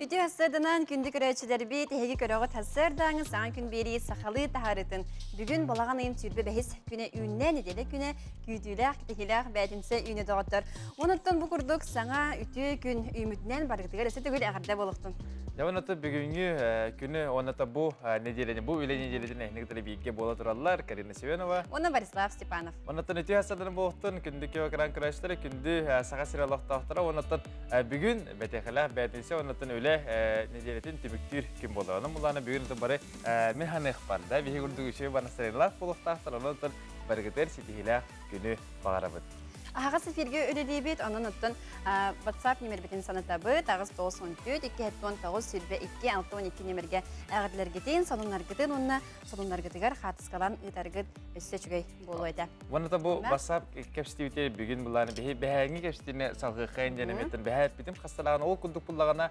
Bütün hasırdanan kündük öğretçileri bir tehegi körüğü hasırdağın sağın gün beri sakalı taharıtın. Bugün balağın ayın türbe behis güne ünlen edele güne güdüler, tehiler, bədinse üne doğattır. Onuttan bu kurduk sana ütü gün ümütünden barıqtıgar ese tügül ağırda boluqtun. Ya onata bugünkü günü onata bu nedeleni bu üle nedeleni nekdere bilgi bola turallar Karina Sevenova. Ona Borislav Stepanov. Onatan ütü hasadını boğuttun kündükü okran kıraşları kündü sağa sıralaktağıtara onatan bugün betekala bədinse onatan öyle nedeletin tübüktür kim bola. Onun bulana bugün bari mehanik barda bihi kurduk üçü bana sırayla buluqtağıtara onatan barıqıdır sitihilə günü bağırabıd. Ağa sefirge ödedibit, onun uttun WhatsApp numarabitini sanatabı, tağız 94, 2 sürbe 2 612 numarga ağırlar gidin, salonlar gidin, onunla salonlar gidigar, xatıskalan ıtargıd üstü çügey bolu ede. Onu da bu WhatsApp kapsitibite bugün bunların behengi kapsitine salgıqayın denemetten behep bitim hastalağına ol kunduk bullağına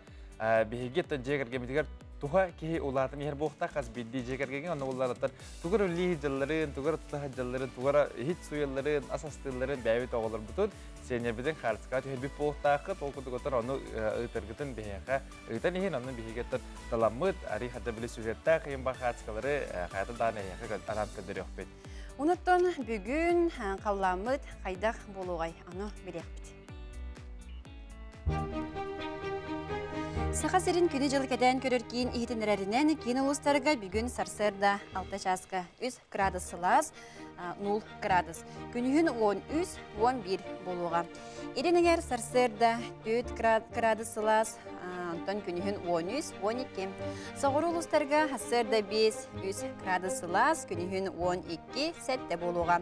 behegetten jegerge mitigar tuha ki ulatın yer boğta qaz bildi jegerge onu ulatır tugur liderlerin, tugur tutahacıların, tugur hiç suyalların, asastıların beyvet oğulur bütün senyer bizden xartıqat her bir boğta qıt ol kunduk otur onu ıtırgıtın beheka ıtan ihin onun behegetten talamıt ari hatta bile süjetta qıyın baxatskaları hayatı daha neyaka aram kıdır yok bit. Unuttun bugün qallamıt qaydaq boluğay, onu bilekbit. Sağa serin günü jıl keden körörkiin ihitinlerinin kin ulustarıga bugün sarsırda 6 çaska 3 gradus Celsius 0 gradus. Günühün 13-11 boluğa. Erineger sarsırda 4 gradus Celsius Anton günühün 13-12. Sağır ulustarıga hasırda 5-3 gradus Celsius günühün 12-7 boluğa.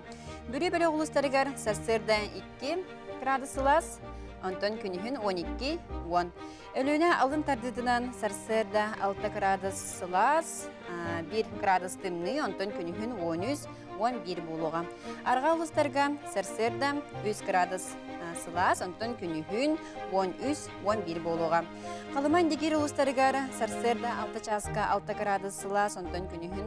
Bürü ulustarıga sarsırda 2 gradus Celsius Anton günühün 12-10. Ölüne alın tardıdınan sarsırda 6 gradus Celsius 1 gradus tımnı Anton günühün 13-11 boluğa. Arga ulustarga sarsırda 3 gradus Celsius Anton günühün 13-11 boluğa. Kalıman degir ulustarga sarsırda 6 çaska 6 gradus Celsius Anton günühün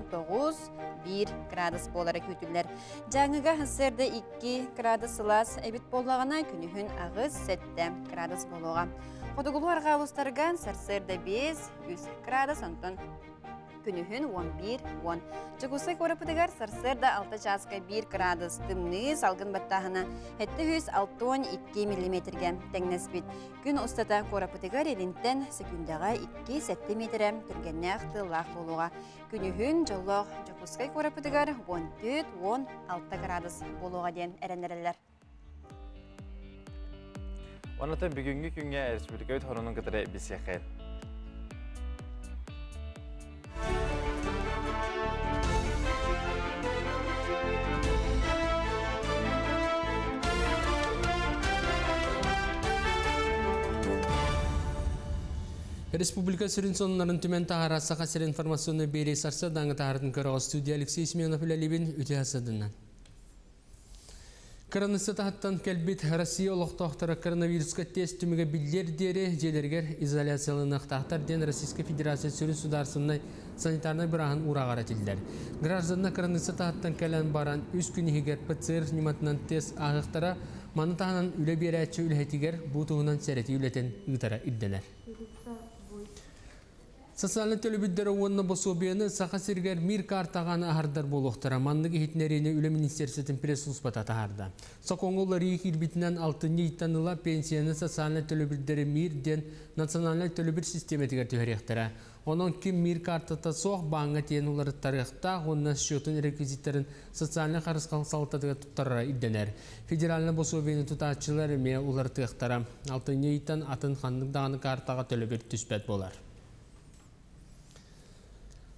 9-1 gradus bolara kütüller. Жаңыга hasırda 2 gradus Celsius ebit bolağına günühün ağız 7 gradus boluğa. Kodugulu arga ulustarga sarsırda 5 gradus Anton günühün 11-10. Çıgusak orapıdıgar sarsırda 6 çaska 1 gradus tımnı salgın battahına 762 millimetrge tengnespit. Gün ustata orapıdıgar elinten sekundaga 2-7 metre türgenne aktılaq boluğa. Günühün jolloq çıgusak orapıdıgar 14-16 gradus boluğa den erenlereler. Onatan bugünkü günge Respublika Ötürünün gıdırı bisyakir. Республика Сырын сонунарын түмен тағара сақа сер информационны бері сарса даңы тағардың көріға студия Алексей Семенов үләлебен өте асадынан. Коронавирус тағыттан кәлбет Россия олықтақтары коронавирусқа тест түміге білдер дері желергер изоляциялынық тақтар ден Российская Федерация Сырын сударсынны санитарны бірағын ұрағар әтілдер. Гражданна коронавирус тағыттан кәлін баран үз күні егер ПЦР нематынан тест ағықтара маны тағынан үлі бері әтші үләтігер бұтығынан сәреті үләтен ұйтара үдденер. Социальный төлөбүддер уонна бособияны сақа сиргер мир картағаны ахардар болуқтара. Мандығы хитнеріне үлі министерсетін пресс-ұспата тахарда. Сокоңғылар ек ирбитінен 6-ні иттаныла пенсияны социальный төлөбүддері мир ден национальный төлөбүд системетігер төхеректара. Onun kim мир картата соқ баңға тен олары тарихта, онна счетын реквизиттерін социальный қарысқал салтатыға тұттарыра идденер. Федеральны бособияны тұтатшылар ме олары тұқтара. 6-ні иттан атын қандық дағаны картаға төлөбүд түспәт болар.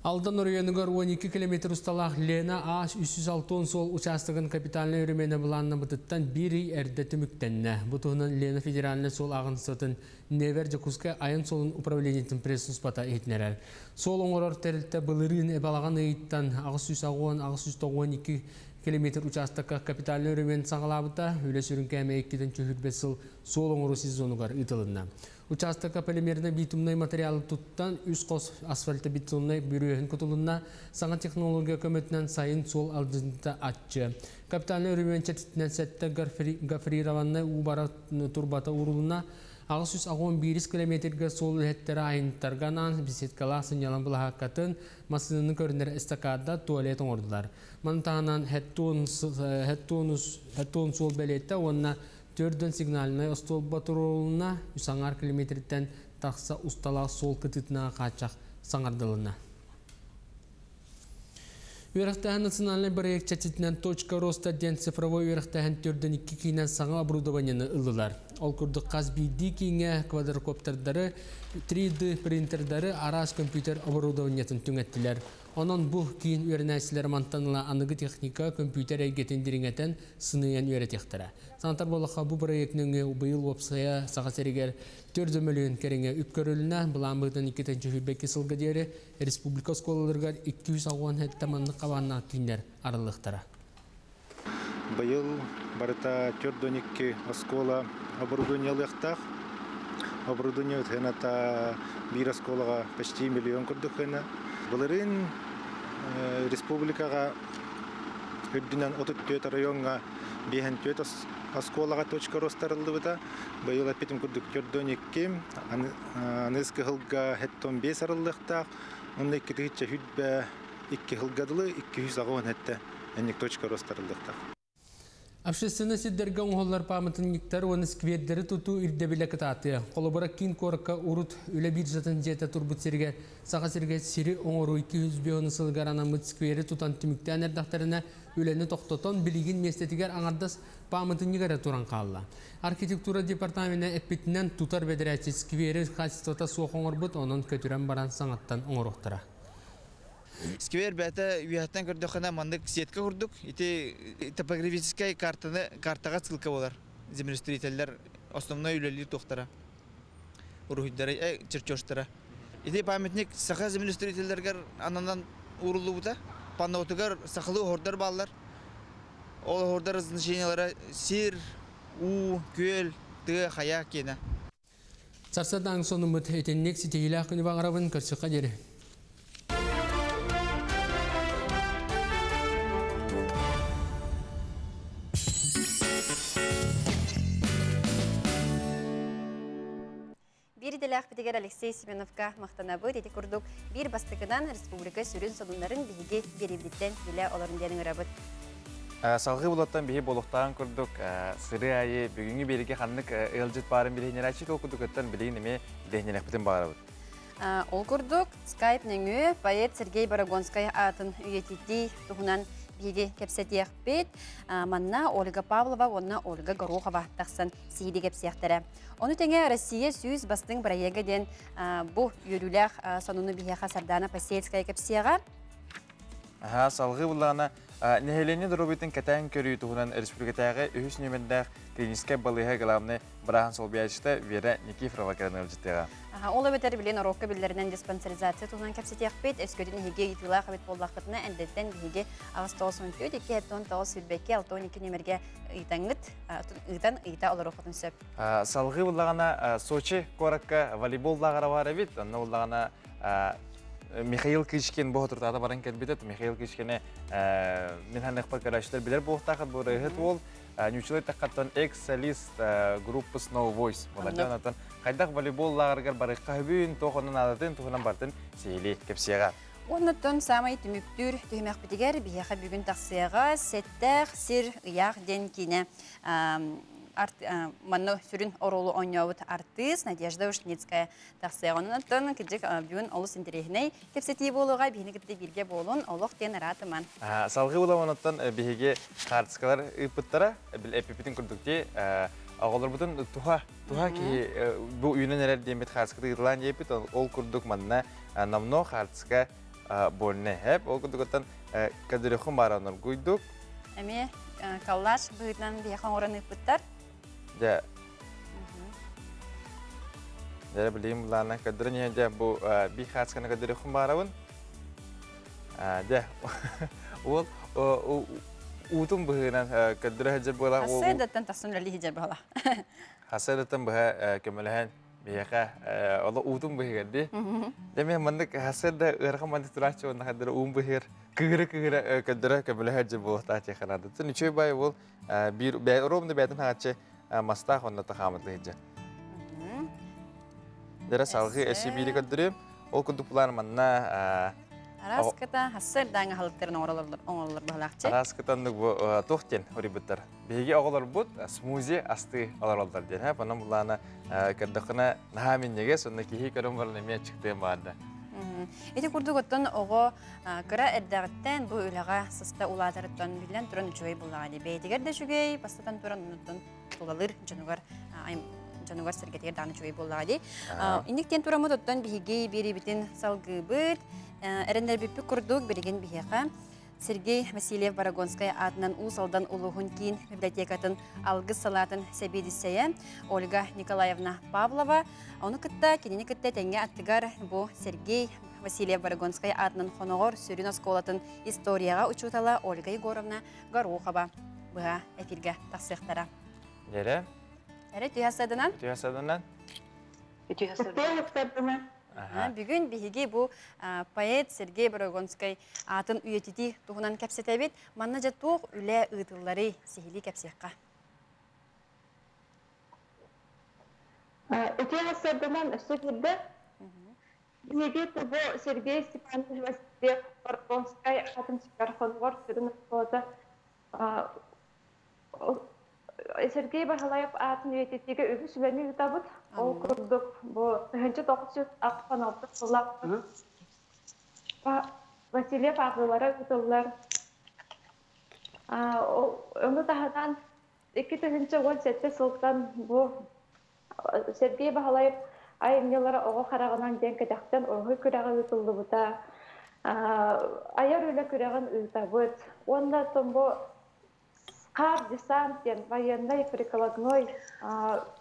Алдан орыянығар 12 км ұсталақ Лена А-306 сол участығын капиталны өрімені бұланны бұтыттан бірі әрді түміктенне. Бұтығынан Лена федеральны сол ағын сытын Невер Жакускай айын солын управлениетін пресс-ұспата етінерер. Сол оңырар тәрілті бұлырын әбалаған ұйыттан Ағыз-112 км участыққа капиталны өрімен саңғалабыта өлі сүрін кәмі еккеден чөхірбесіл сол оңыру сезонығар ұйтылынна. Участокка полимерный битумный материал туттан үз қос асфальты битумный бюрөһін күтілінна саңа технология көмөтінен сайын сол алдында атчы. Капиталны өрімен чәтітінен сәтті гафрированны убара турбата урулына Ағыс 1 километрге сол үлеттері айынттарғанан беседкала сынялан бұлаққатын масынының көрінер эстакада туалет оңырдылар. Мантағынан хәттуын сол бәлетті онына 4 сигналына остол батыролына 3 километрден тақса ұсталақ сол күтітіна қачақ саңардылына. Уерахтахан национальный проект чатитнен точка роста ден цифровой уерахтахан түрден 2 кейінен саңа оборудованияны ылылар. Ол күрді қазбейді кейінге квадрокоптердары, 3D принтердары, арас компьютер оборудованиятын түңеттілер. Онын бұл кейін үйернәсілер мантаныла анығы техника компьютер әйгетендеріңетен сыныян үйеретектірі. Сантар болыққа бұл проектінің бұйыл опсая сағасерігер 4 миллион кереңе үпкөріліна бұламбығдан 2-ші хүрбекке сылғы дері республика сколаларғар 200 ағуан әттаманны қабанна күндер арылықтыра. Бұйыл барыта 4-2 оскола оборудованиялықтақ. Оборудование өтхената бір осколаға почти миллион күрдіқіні. Бұлырын республикаға үрдінен 34 районға 5 осколаға точка ростарылды бұда. Бұйыл әпетім күрдік 4-2, анызғы ғылға 15 арылықтақ. Оның 2-ші хүдбә 2 ғылғадылы 200 ағуан әтті әнек точка ростарылықтақ. Общественный сиддерге оңғолар памытын никтар оны сквердері тұту ирдебілі кітаты. Қолыбыра кин корыққа урут үлі бір жатын жеті тұрбыт серге, саға серге сирі оңыру 200 бионы сылғар анамыт сквері тұтан түміктен әрдақтарына үлені тоқтотон білігін местетігер аңардас памытын негері тұран қалла. Архитектура департаменті әппетінен тұтар бедірәтші сквері қасыстыта соқ оңыр бұд, оның көтірен баран саңаттан оңыр оқтыра. Сквер бәті үйәттен көрді қана мандық сетке құрдық. Топографическай картаға цылка болар. Землестроителер основной үйлелер тоқтара. Урухиддары, черчоштара. Памятник сақа землестроителергер ананан урулу бұта. Паннаутығар сақылы хордар баллар. Ол хордар значениялары сир, у, көл, ты, хая кені. Сарсадан соны мұт етеннек сетейлі ақыны бағарабын көрсіқа дері. Бириделях бітігер Алексей Семеновка мақтанабы деті күрдік бір бастығынан республика сүрін сонунларын бігі беребдеттен білі оларын дәнің ұрабыд. Салғы болаттан бігі болуқтаған күрдік сыры айы бүгінгі береге қанық ұлжет барын білігінер әчет ол күрдік өттен білігін еме білігінер әкпітін бағарабыд. Ол күрдік скайп-нөңі поэт Сергей Барагонскай атын үйететті тұғынан биги кепсетиях бит, манна Ольга Павлова, онна Ольга Горохова тақсан сиди кепсияқтары. Оны теңе Россия сүйіз бастың бірайегеден бұл үйрілях сонуны бияға сардана Пасельская кепсияға. Салғы бұлағына нәхелене дұрубетін кәтән көрі тұғынан республикатағы үйіс нөмендәқ клиническай балыға ғаламны бірағын сол бияжықты Вера Никифрова кәрін өлжіттіға. Ол өбетер білен орокка білдерінен диспансеризация тұғынан кәпсетияқ бет, өскөдін хеге етілі қабет болдақытына әндеттен бігеге ағыз 9-14, 2-10-9 сүрбекке 6-12 нөмерге ұйтан ұйта олар оқытын сөп. Салғы бұлағына Сочи қораққа волейболдағара бар әбет, онна бұлағына Михаил Кишкин бұл тұртады баран кәлбетет. Михаил Кишкине мен ханықпа қарашылар білер бұлықтақыд бұл райхет ол. Нючылай таққаттан экс-солист группы Snow Voice. Қайдақ волейболлағарғар барыққа өбін тоқынан адатын, тоқынан бартын сейлі кепсияға. Оннаттан самай түміктүр түймәк бітігер бияға бүгін тақсияға сеттәқ сир ұяқ ден кейіне манны сүрін оролу ойнауыт артист Надежда Ушницкая тақсияға. Оннаттан кіджік бүгін олыс интерегіней кепсетей болуға бейіні кітті бірге болуын олық ден ратыман. Салғы оламанаттан бейге қартысқалар ұйпыттара біл әпепетін күрдікте Ағолар бұтын туға ки бұл үйінен әрәр демет қартысқыды ғырлан епет ол күрдік манна намно қартысқа болны әп. Ол күрдік оттан кәдіріқын бараныр көйдік. Әме каллаш бұғытнан бейхан орын ұйпыттар. Дә білейім бұлағына кәдірін еңде бұл бей қартысқаны кәдіріқын барауын. Дә ол Утум бұғынан кәдірі хәджер бұғала. Хасайдаттан тақсын рәлі хәджер бұғала. Хасайдаттан бұға көміліған бейіға ола утум бұғырды. Деме мандық хасайда ұрға мандық тұрақчы онда қадыры ұм бұғыр. Күгірі кәдірі көмілі хәджер бұғыта текінады. Нүчөй бай ол ромды бәйтін хағатшы мастақ онда тақамыдлы хәджер. Дәрі салғы әсі бейді көддірі. Ол күндік бұлар манна Араската хассыр даңа халықтарын оңалар бағалақчы. Араскатандық бұл тоқтен өрібіттір. Бейге оғылар бұд смузи асты алар олдар ден. Бұның бұланы кірдіқіна нағаменнеге сонда кейі көрім барын әме чықтығын барды. Эти курдук оттон ого кыра эрдагыттен бу үлага сыста улатырыттан билен туран үчөй буллагы бейтигер де жүгей бастатан туран уnuttun тулалыр жанугар сергетер даны үчөй буллагы иниктен турамы оттон бигей бери битин салгыбыт эрендер биппи курдук береген бихека Сергей Васильев Барагонская атынан усалдан улугун кийин библиотекатын алгыс салатын себедисея Ольга Николаевна Павлова оны кытта кинени кытта теңге аттыгар бу Сергей Васильев Барагонская атынан хоногор сүрүн осколатын историяга учутала Ольга Егоровна Горохова буга эфирге таксыктара. Дере? Эре түйасадынан? Түйасадынан? Бүгін биһиги бу поэт Сергей Барагонскай атын үйетити туһунан кәпсетебит, манна жаттуq үле ытыллары сихили кәпсекка. Түйасадынан өсөкүрдө биһиги бу Сергей Степанович Васильев Барагонскай атын сикархонгор сүрүн осколата Сергей Бахалаев атын үйетитиге үгү сүлөмү утабыт. Ол курдук бу 1996 жылы Васильев агылары утулар. Оны тахадан 2017 жылдан бу Сергей Бахалаев айымнелары ого карагынан ден кетактан ого күрагы утулду бута. Аяр үле күрагын утабыт. Онда томбу Кар десант, военный прикладной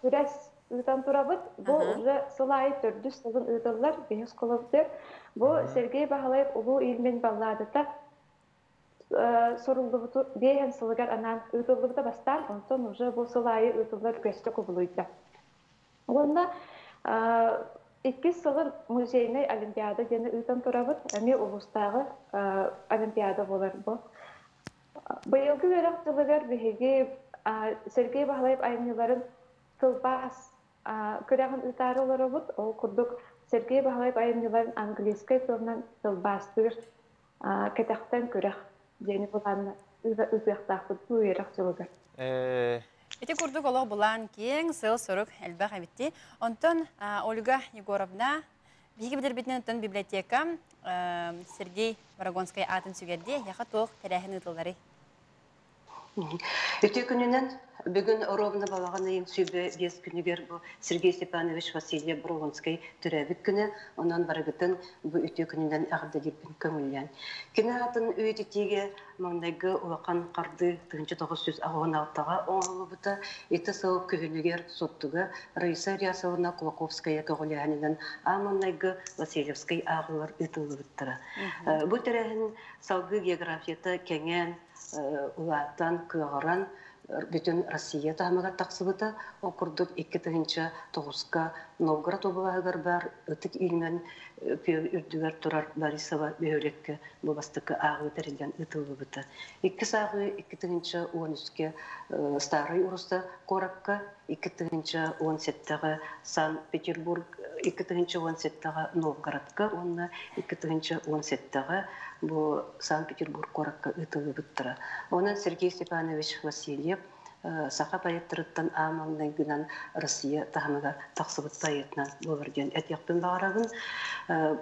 күрәс үтен турабыт. Бұл уже сылай төрдү сылын үтілер, бейіс қолыбдыр. Бұл Сергей Бахалаев ұлу илмен балладыта сұрылдыбыты бейін сылығар анан үтілдібіті бастан, онтон уже бұл сылайы үтілер көсті құбылыйды. Онда 2 сылын музейный олимпиада дені үтен турабыт, әме ұлыстағы олимпиада болар бұл. Быйылгы өрөк жылыгар биһиги Сергей Бахалаев айныларын тылбас көрәгін ütары оларыбыт, ол курдук Сергей Бахалаев айныларын английскай тылынан тылбастыр кәтәқтен көрәк дені бұланы үбіқтақпыт бұл өрөк жылыгар. Эти курдук олог булан кең сыл сорук әлбәқ әбітті. Онтон Ольга Егоровна биһиги бидербитинен оттон библиотека Сергей Барагонскай атын сүгерде яқа тоқ тәрәхін ұтылары. Өте күнінен бүгін ровны балағаны ең сүйбе 5 күнігер Сергей Степанович Васильев Барагонскай түрәбік күні, онан барығытын бұл өте күнінен әғді депін көңілген. Кені атын өйететеге маңдайғы ұлақан қарды 1900 ағуын алтаға оңылы бұта, еті сауып күйінігер соттығы Раиса Рясовна Кулаковская көғілянінен амандайғы Васильевскай ағылар үтілі бұттыры. Бұл тәрәхін салғы географията кәңен улаттан кыағаран бүтін Россия тағымаға тақсыбыта, оқырдық 2-9-қа Новгород обылағығар бар, үтік илмен үрдігер тұрар Борисова бөйлекке бұбастықы ағы тәрелден үтілі бұты. 2 сағы 2-13-ке Старый Урыста Коракка, 2-17-ға Санкт-Петербург, 2-17-ға Новгородқа, онына 2-17-ға бұл Санкт-Петербург Коракка үтілі бұттыра. Онын Сергей Степанович Васильев сақа пайыттырыттан амалынан гынан Россия тағымыға тақсыбыт пайытынан болырден әтияқпен бағарағын.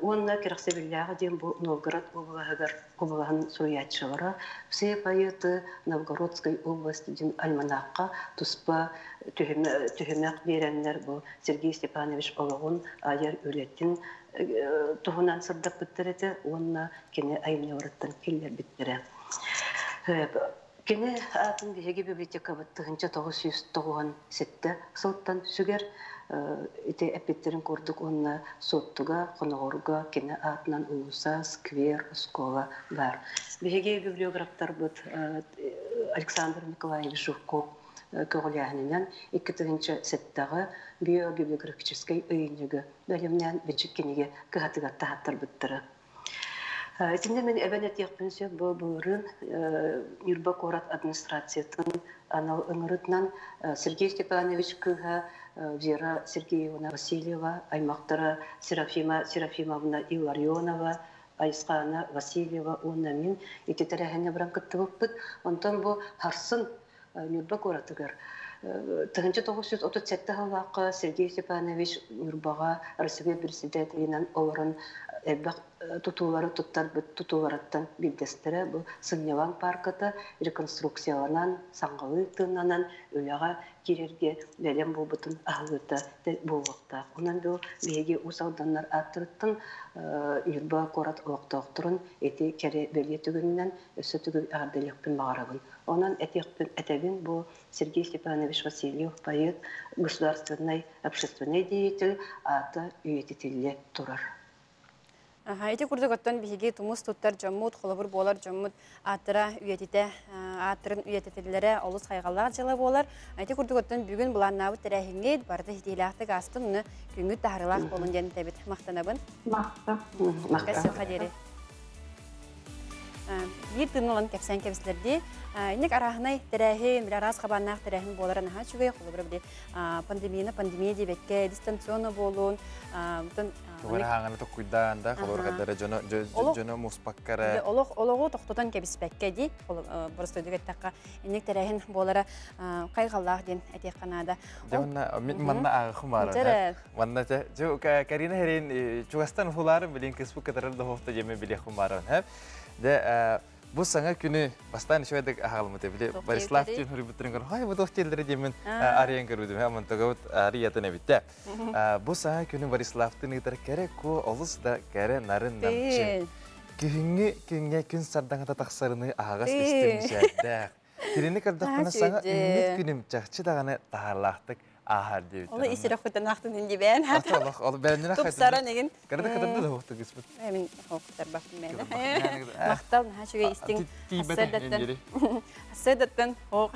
Онына керақсебілляғы ден бұл Новгород обылағын сұруятшылары. Все пайыты Новгородской области ден альманаққа тұспа түхімәқ беренлер бұл Сергей Степанович олығын айар өлеттін тұғынан сырдап біттіреті, онына кені айымне орыттан келер біттірі. Кені атын бігеге библиотека бұттығынша 997 сылттан сүгер ете әпеттерін көрдік онына соттыға, қонағорға, кені атынан ұлыса, сквер, скола бар. Бігеге библиографтар бұд Александр Николаевич Жуков көғіліғінен 2-сеттағы биобиблиографическай үйінегі бөлімнен біншік кенеге кығатыға бұттыры. Тимде мен әбәнет яқпынсы бұлырын Юрба Корат администрациятын анал ыңырытнан Сергей Степанович кыға Вера Сергеевна Васильева, аймақтары Серафима Серафимовна Илларионова, Айсқана Васильева, онна мен итетерәһенә баран кыттыбыппыт. Онтан бу харсын Нюрба коратыгар. 1937 халлакка Сергей Степанович Нюрбага Россия президентинен оларын эббак тутулары туттар бит тутулараттан билдестере бу Сынняван паркыты реконструкцияланан саңгалы тыннанан өяга кирерге белем булбутун агыта булвакта. Онан бу беге усалданнар аттырттын Нюрба корат октоктурун эти кере беле түгүннән өсө түгү арделекпин багарабын. Онан этебин бу Сергей Степанович Васильев, поэт, государственный, общественный деятель, ата үйететелле турар. Эти курдуготтан биһиги тумус туттар жоммут, холобур болар жоммут атыра үйетите, атырын үйететеллере олус хайгаллар жылы болар. Эти курдуготтан бүгүн буланнабы терехиңет барды хитилахты гастын уны күңүт тахрылах болун ден тебит мактанабын. Мақта. Кәсіп қадері. Бір тыны кәпсән кәпсілерде. Инек арахынай тәрәхін, бір араз қабаннақ тәрәхін боларын аға чүгей қолы бір пандемия дебекке, дистанционы болуын. Тугара хаңаны тоқ күйдаанда, қолыр қадары жоны мұспаққары. Олығы тоқтотан кәбіспәкке де, бұрыстойдық әттаққа инек тәрәхін болары қайғаллақ ден әтек қанада. Манна ағықым бары. Манна Карина Херин Чугастан хуларын білен кіспу катарылды хофта жеме білеқым барын. Бұл саңа күні бастан шөйдік ағалымыды біле. Борислав тен хүрі бұттырын көрі, «Хай, бұдық телдері демен ариян көрудім, әмін тұғауыт ариятын әбітті». Бұл саңа күні Бориславтың ұйтар кәрі ко олыс да кәрі нарын намчын. Күнге күн сардаңыда тақсарыны ағас істерін шәрдәқ. Керені кірдіқпіні саңа үмет күнім жақчы дағаны тағарлақтық ағар дейбіт. Олы исірі құттан ақтын үнді бән. Ол бәрінен ақ Тұпсара неген. Кірді кірді да хоқты кіспіт. Әмін хоқтар бақын мәді. Мақтал, шуға істің асырдаттан хоқ.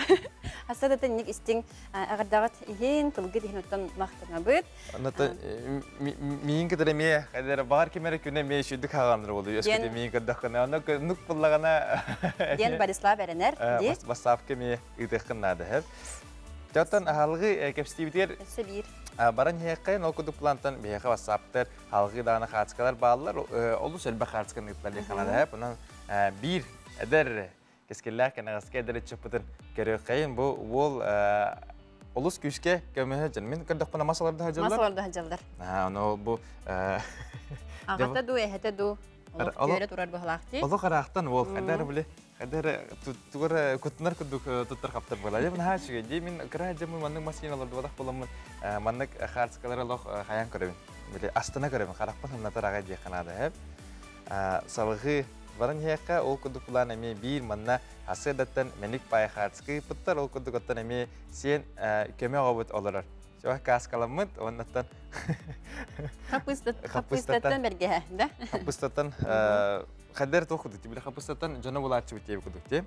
Асырдаттан нек істің ағырдағыт ең тұлғы дейін оттан мақтына бұд. Мейін кідірі ме, қайдары бағар кемері күні ме шүйдік ағаныр болды. Өскеде мейін кірдіққына. Оны нүк бұллағана... Ден Борислав әрінер. Басап кеме ұйтыққынады. Жаттан халғы кәпстебітер баран хеққайын ол күдік плантан бейеқі басаптыр, халғы дағына қатысқалар бағалар, олу сөлбі қатысқан ұйтылар деқалады. Бұнан бір әдір кескелләқ кәнағасқа әдір чөпітін көріққайын бұл олыс күшке көмі жын. Мен көрдіқ бұна масаларды хажалдар? Масаларды хажалдар. Оны бұл... Ағатта ду, әхетті ду. Олық көрі тұрар бұғылақты. Олық қарақтан ол қайдар біле. Қайдар тұғыры күттінар күдік тұттар қаптар болар. Мен хашыға, мен қыра жамын манның масиналарды одақ боламын. Манның қарсықалары лоқ қаян көрімін. Астына көрімін, қарақпан хымнатар ағай дейқанады. Салғы баран хеққа ол күдік бұлан әме бір манна асырдаттан мәнік бай қарсықы бұттар ол күдік оттан әме сен көме ғабыт оларар. Жоға қасқаламыд, оннаттан... Қапыстаттан бәрге, да? Қапыстаттан... Қадар тоқыдық, білі қапыстаттан жона болатшы өтейбі күдік, де?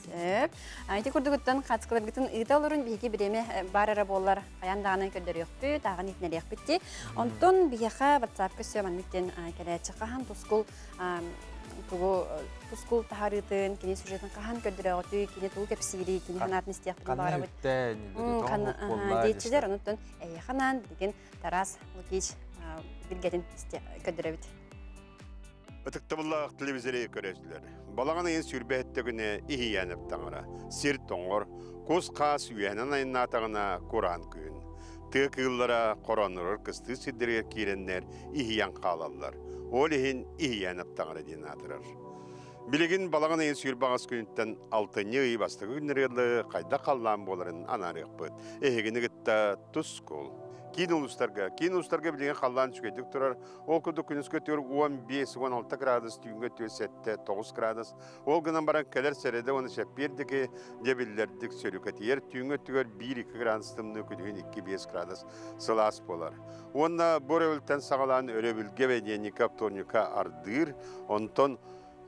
Сөп. Айты күрдігіттен қатысқыларғытын ұйта олырын бейге біреме барара болар қаяндағынан көндері өкпі, тағын етінері өкпітті. Онтон бейеқа WhatsApp-қа сөйманметтен кәрәтші қахан тұскул тахарытын, кене сюжетін қахан көндері өкті, кене тұл кәпсири, кене қанатын істияқтың бары бұд. Дейтшілер оныттын әйеқанан деген Тарас Лукич білгетін көндері бүд. Өтіктібіллақ телевизоры көресілер. Балағаны ең сүрбәттігіне ихиянып таңыра. Сир тоңғыр, көз қас үйәнін айынна тағына Құран күйін. Тұқ ұллара қоранырыр кісті сиддерге кереннер ихиян қалалар. Ол ең ихиянып таңыра дейін атырар. Білігін балағаны ең сүрбағыз күніттен 6-ны үй бастығы күнірелі қайда қаллан боларын анарық бұд. Эхегіні күтті тұс кол. Кейін ұлыстарға білген қаллан түскетік тұрар. Ол күді күніске төр 15-16 градус, түйінге төр 7-9 градус. Ол күнан баран кәлер сәреді, оны шәппердігі дебілдердік сөрікетер. Түйінге төр 1-2 градустымны күдігін 2-5 градус сылас болар. Онна бұр өлтен сағалан өрі білге бәденік апторника ардыр, онтон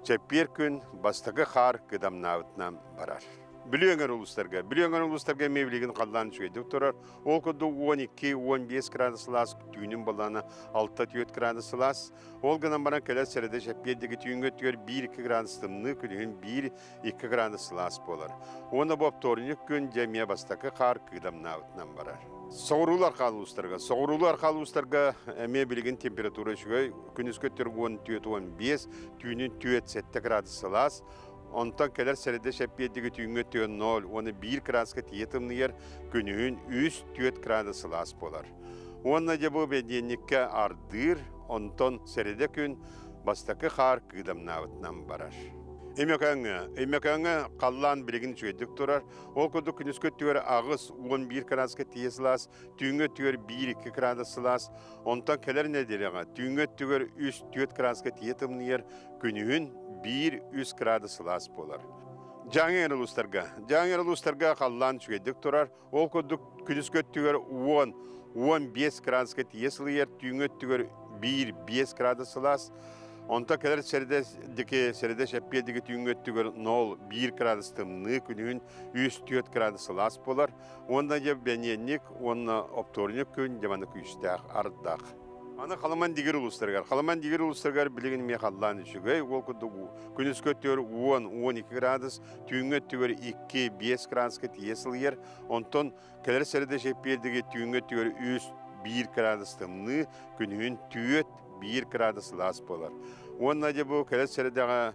шәппер күн бастығы қар күдамнауытнан барар. Билеңер улустарга мебелеген қалдан чүйдік тұрар. Ол көді 12-15 градусылас, түйінін баланы 6-7 градусылас. Ол ғынан бара кәлер сәреді жәппедегі түйінгі түйер 1-2 градустымны күнігін 1-2 градусылас болар. Оны боп торынық күн жәмия бастақы қар күйдамна ұтынан барар. Соғырулы арқалы ұстарға мебелеген температура жүгей күніс көттер 10-15, түйінін 2-7 градусылас. Онтан кәлер сәреді шәппедегі түйінгі түйін 0, оны 1 градусқа тиетімні ер күнігін 3-4 градусылас болар. Онна жабы бәденікке ардыр, онтан сәреді күн бастақы қар күйдамнауытынан барар. Эмекаңы қаллан білігін жүйедік тұрар. Ол көді күніс көттігер ағыз 11 градусқа тиесілас, түйінгі түйер 1-2 градусылас. Онтан кәлер нәдеріға түйінгі түйер 3-4 градусқа тиетімні ер күнігін 1-3 градусылас болар. Жаңы әрілустарға қаллан жүйедік тұрар. Ол көді күніс көттігер 10-15 градусқа тиесілі ер, түйінгі түйер 1-5 градусылас. Онта кәлер сәрді шәппедегі түйінгөттігір 0-1 градустымны күнігін 3-4 градусылас болар. Онда жеп бәненік, онна опторник күн жаманы күйістәқ ардақ. Аны қаламан дегер ұлыстарғар білігін ме қаллан үшігай. Ол күніс көттігір 10-12 градус, түйінгөттігір 2-5 градусқа тиесіл ер. Онтон кәлер сәрді шәппедегі түйінгөттігір 3-1 градустымны күнігін 4-1 градусылас болар. Онна де бұл кәлет сәрдіға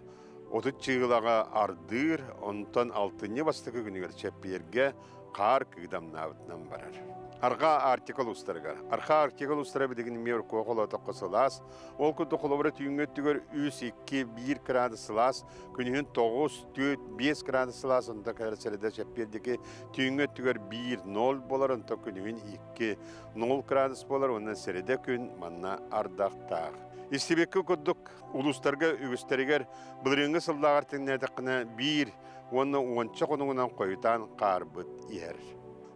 30 чығылаға ардыр, онтан 6-не бастықы күнігер чәпперге қар күйдамнауытынан барар. Арға артикл ұстарға бідігін мер қоғыл отаққысылас. Ол күнді қолыбыры түйінгеттігер 3-2-1 градусылас, күнігін 9-4-5 градусылас, онта кәлет сәрді чәппердегі түйінгеттігер 1-0 болар, онта күнігін 2-0 градус болар, онын сәрді күн манна ардақтақ. Истебеккі күдік ұлыстарға үгістерігер бұлырыңғы сылдағар теңнәдіқіні 1, оны 10 қоныңынан қойытан қарбыт ер.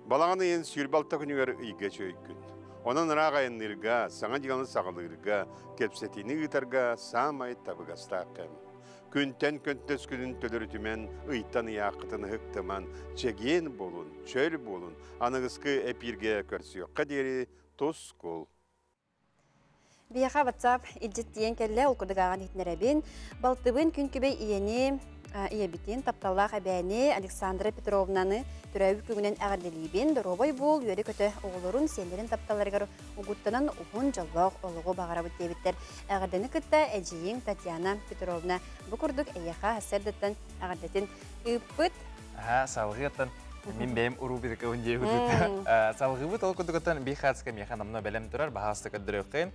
Балағаны ең сүйірбалта күнігер үйге чөйкін. Онын рағайынырға, саңа дегені сағылырға, кепсетіні ғытарға самай табығастақын. Күнтен көнтес күнін төлір түмен, ұйтан яқытын ғықтыман, чеген болын, чөл болын, анығысқы әпірге көрсіоққа дері тұс қол. Бияха WhatsApp илжеттиен кәлі олқырдығаған етінерәбін, балтыбын күнкібей иені иебитин тапталлах әбәне Александра Петровнаны түрәуі күгінен әғірделейбен дұробой бол үйері көті оғылырын сендерін тапталарғар ұғыттынан ұғын жаллақ олығы бағара бүттебіттер. Әғірдені күтті әжейін Татьяна Петровна бұқырдық әйеға әсердеттен әғірдетін үппіт. Салғы еттен мен бәйім ұру бедік өңде өтіт. Салғы бұт ол күдігіттен бей қатысқа мейханамына бәлем тұрар, бағасты көддірі өқиын.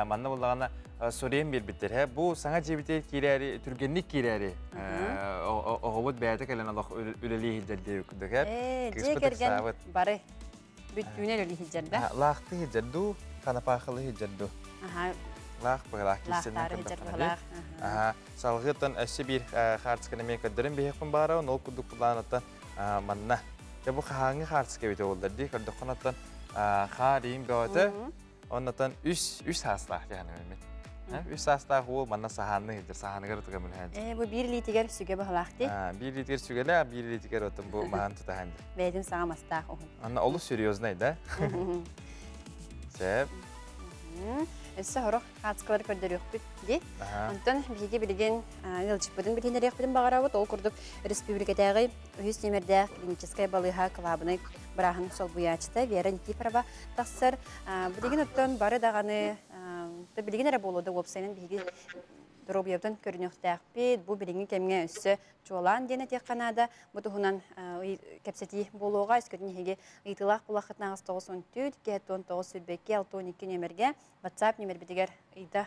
Манна болағана сөрейін белбіттер. Бұл саңа жебітер керәрі, түргенлік керәрі. Оғыбыт бәйті кәлін алақ өлелі хилдерді өкіндік. Же керген бары бүттүүнен өлі хилдерді? Лақты хилдерді, қанапақылы хилдерді. Лақ бұғылақ кесеннен көндіққаны. Салғыттан әсі бір қартысқаны мен көддерін бейхпін бары, ол күдік бұланаттан манна. Бұл қағаңы қартысқа бейті олдарды, көндіққанаттан қарейін бәуәті. Оннатан үш састақ жағаны өмет. Үш састақ ол манна саханы хилдер, саханы ғырытыға мүлхәнді. Бұл 1 литігер сүге бұғылақты? 1 литер сүгелі, 1 литер отын бұл маған тұтағанды. Бәйдім саға мастақ оғын. Анна олы серьезный, да? Сәп. Өссі ғырық қатысқалар көрдер өкпіт де. Онтан бейге білген ғылчықпыдың білгендер өкпідің бағарауыт. Ол күрдік республикадағы үйіз немерді клиническай балыға кылабыны бірағын сол бұячыта Вера Никифорова тақсыр. Білген өттен бары дағаны білген әрі болуды опсайнын бейге дұрубияптан көрінеқті әқпет. Бұл білген кәмге өссі жолан дені тек қанада. Бұтығынан кәпсеті болуға өскөтін еге ұйтылақ бұлақытын ағыз 9-14, 2-19 сүрбекке 6-12 нөмерге WhatsApp нөмер бітігер ұйта,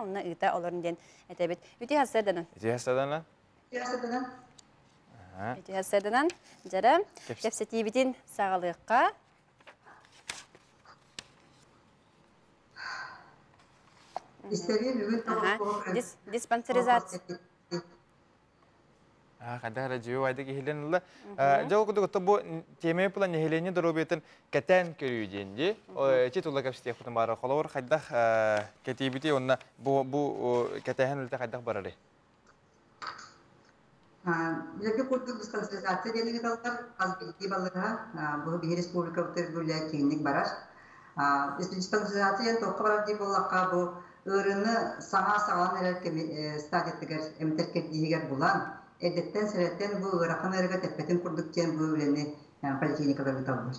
онына ұйта оларын ден әтәбет. Үте хасырданын? Үте хасырданын? Үте хасырданын. Жары кәпсеті бітін сағалыққа. Диспансеризация. Қадағыра жеу айды кехелен ұлы. Жау күдігі бұл темей бұлан нехелене дұрубетін кәтән көрүйденде. Чет ұлы кәпсетек бұтын бары қолауыр қайдақ кәтейбіте онына бұл кәтәйін үлті қайдақ барары. Билеги курдук диспансеризация денеги талдар аз билги балыга бу бир республика бутер кинник барар. Диспансеризация токка барар ди боллакка бу ырыны саңа эрер стадиятыгер эмтеркет дигер булан эдеттен сереттен бу ыракын эрге теппетин курдук тен бу билени поликлиникалар талдар.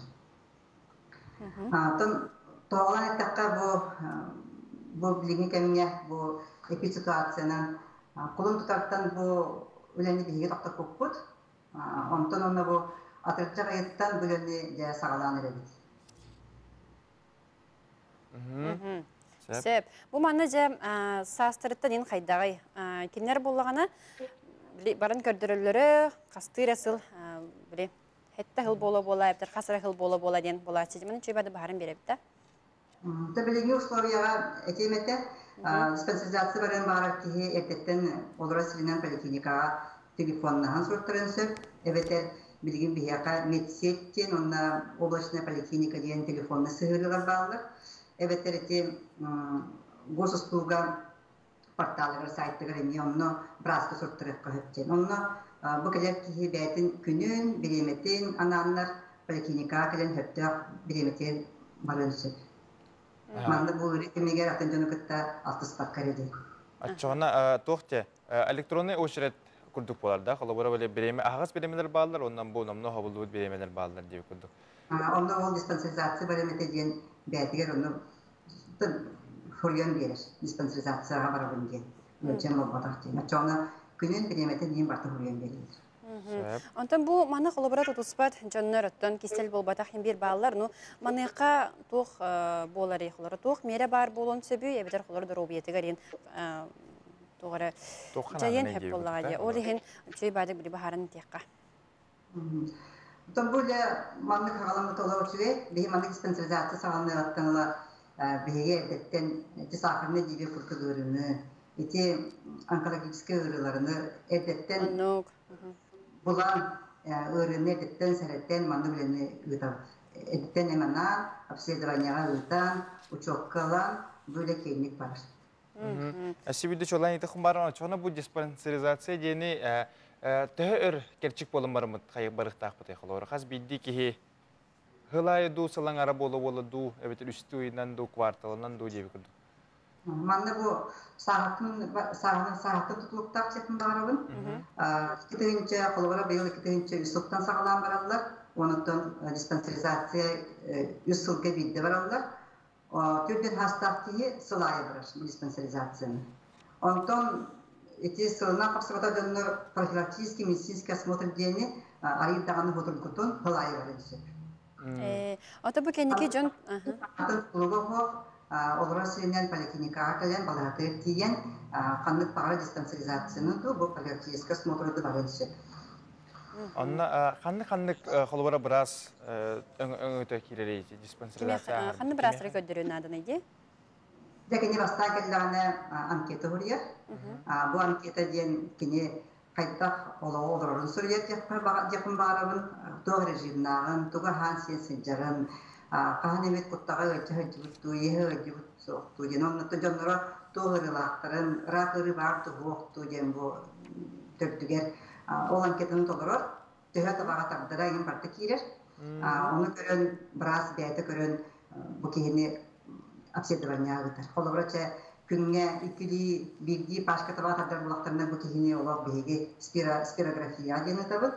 Тон тоолан этакка бу билги кемге бу эпид ситуациянан кулун тутартан бу үләнне биһиге тактар куппут. Онтон онна бу атырча гайттан бүләнне дә сагалан эребит. Сеп. Бу манна жем састырыттан ин хайдагай. Кинер боллагана барын көрдөрөллөрү кастыр асыл биле хетте хыл бола эптер хасыра хыл бола ден бола чечимин чөйбады барын беребит да. Табилеги условияга экемете диспансеризация баран барар кихи эртеттен олора силинен поликлиникага телефоннахан сурттарынсып, эбетер билгин бияка медсеттен, онна облачная поликлиника деген телефонны сыгырыгар баллар. Эбетер эти госуслуга порталыгар сайттыгар эми онно браска сурттарыкка хөптен. Онно бу келер кихи бәтин күнүн, биреметин, ананнар поликлиникага келен хөптөк биреметин барынсып. Манда бу ретемегер атынжаны кытта алтыспак кареди. Ачана тохте электронный очередь курдук болар да. Холобора беле береме агас беремелер баалар, ондан бу намно хабылдуу беремелер баалар деп курдук. Онда ол диспансеризация беремете деген бәтигер онда хурген берер. Диспансеризацияга барабын деген. Өлчем болбатак деген. Ачана күнүн беремете деген барты хурген берер. Онтан бу маны холобора тутуспат жоннор оттон кистел болбатах бир баалар, ну маныка тух болар ихлар тух мере бар болон сөбү эбетер холор доробиетигерин тугара жайын хеп боллага. Ол ихин чөй бадык бир бахарын текка. Онтан бу ле маны кагаламы толор чүе, бии маны диспансеризация саганы аттанла биге деттен тисахырны диби куркулурыны, эти онкологические ырыларыны эдеттен Булан ырыны эдеттен сәреттен манды білені ұйтар. Эдеттен еманан, обследованияға ұйтан, учоккалан, бөлі кейінік бар. Әсібіді чолан еті құмбарына, чоны бұл диспансеризация дені түхі өр керчік болын барымыд қайық барықтақ бұтай қылуыр. Қаз бейді кеге ғылайы ду, салан ара болы ду, әбетір үсті ойынан ду, кварталынан ду дебі күрді. Манны бу сағатын тұтылықтақ сетін бағарабын. Кітігінші қолыбара бейіл кітігінші үстіқтан сағалан баралылар. Онықтан диспансеризация үст сылға бейді баралылар. Түрден хастақ кейі сылайы барар диспансеризацияны. Онықтан эти сылына қапсығата дөнні профилактический медицинский осмотр дейіні арыйдағаны ғотырын сылайы барар. Ота бұ кәнеке жон... Олора сиренен поликлиникага келен баларатыр тиген қандық бағара диспансеризацияны бұл профилактический осмотрды барыншы. Онна қандық қолыбара біраз өңөті керері диспансеризация? Қанды біраз рекоддерін адын еді? Дәкені бастан келдіғаны анкета ғырия. Бұл анкета ден кені қайттақ олорын сүрер декін бағарабын, тоғы режимнағын, тоғы хан сенсін жарын, Кахан эмет куттага өтү сокту ден оннотто жоннора тоогырылактарын ракыры бар тугукту ден бу төптүгер ол анкетаны толорор төһө табага тагдыра ген барты кирер оны көрөн брас бэйте көрөн бу кийини обследование агытар холобрача күнгө икили бирди башка табага тагдар булактарына бу кийини олор беги спирография дени табыт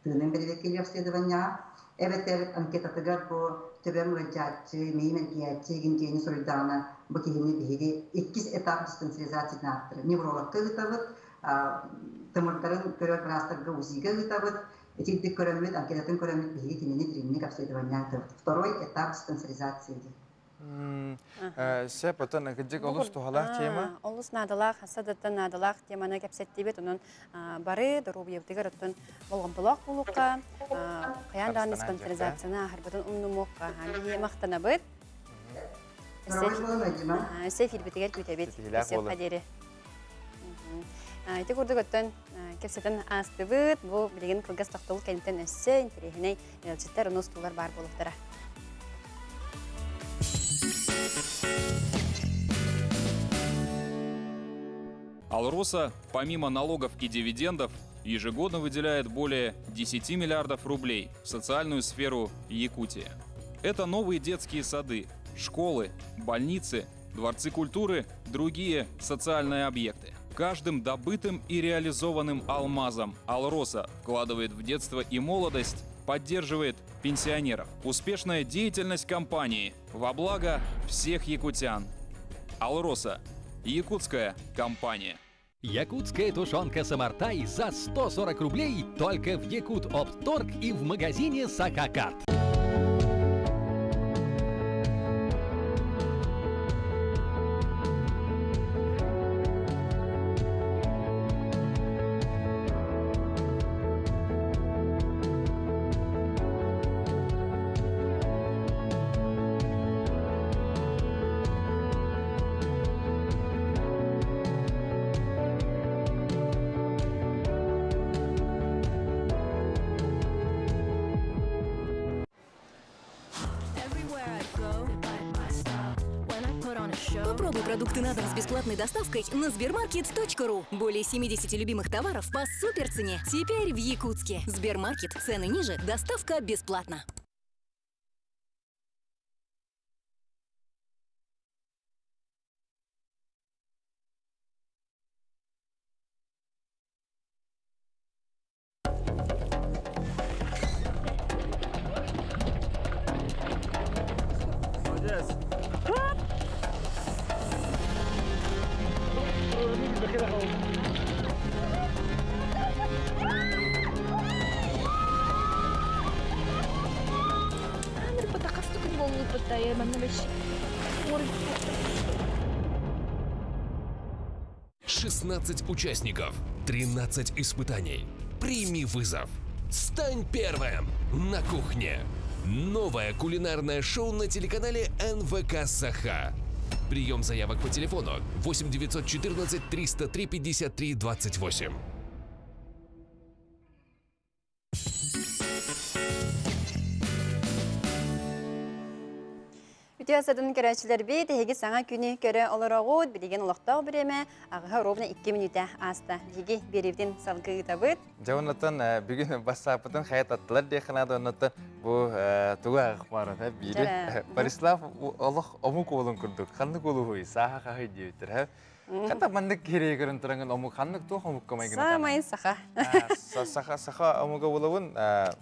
тынын беребекели обследование эбетер анкетатыгар бу төбөм өҗатчы, меймергиятчы гинкени сорыйдана бу кийини биги 2 этап диспансеризацияны аттыр. Неврологка гытабыт, тымырдарын көрөр брастарга УЗИга гытабыт, этидди көрөмөт, анкетатын көрөмөт биги кинени клиник обследование аттыр. Второй этап диспансеризации. Сеп отан гыжык олус тухалах тема. Олус надалах, хасадаттан надалах теманы кепсеттибет, онун бары дорубиевтигер оттон болгомтолок булукка, каяндан диспансеризацияны ахырбытын умнумукка, хами мактанабыт. Сеп филбитигер күтебет, сеп кадери. Ити курдук оттон кепсеттен астыбыт, бу билеген кылгас тактылык кенттен өссө, интерехиней элчиттер онус тулар бар болуктара. Алроса, помимо налогов и дивидендов, ежегодно выделяет более 10 миллиардов рублей в социальную сферу Якутии. Это новые детские сады, школы, больницы, дворцы культуры, другие социальные объекты. Каждым добытым и реализованным алмазом «Алроса» вкладывает в детство и молодость, поддерживает пенсионеров. Успешная деятельность компании во благо всех якутян. «Алроса» – якутская компания. Якутская тушенка Самартай за 140 рублей только в Якут-Опторг и в магазине Сакакат. Попробуй продукты на дом с бесплатной доставкой на sbermarket.ru. Более 70 любимых товаров по суперцене. Теперь в Якутске. Сбермаркет. Цены ниже, доставка бесплатна. «16 участников, 13 испытаний. Прими вызов. Стань первым на кухне». Новое кулинарное шоу на телеканале НВК «Саха». Прием заявок по телефону 8 914 303 53 28. Ütüyasadın kerəçilər bey, dəhiги sana günü görə olarağıd, bilegen olaqtaq bireме, ağıha rovna 2 minütə asta. Dəhiги berevdin salgı tabıd. Жауынатын бүгін басапытын қайат аттылар дейханады онатын бұл туға ақпарат бейді. Борислав олық омук олын күрдік. Қанды қолы ғой, саға қағай дейбітір. Қата мандық керей көрін тұрыңын омук қанды туқ омук көмай күні. Самайын сақа. Сақа омуға болуын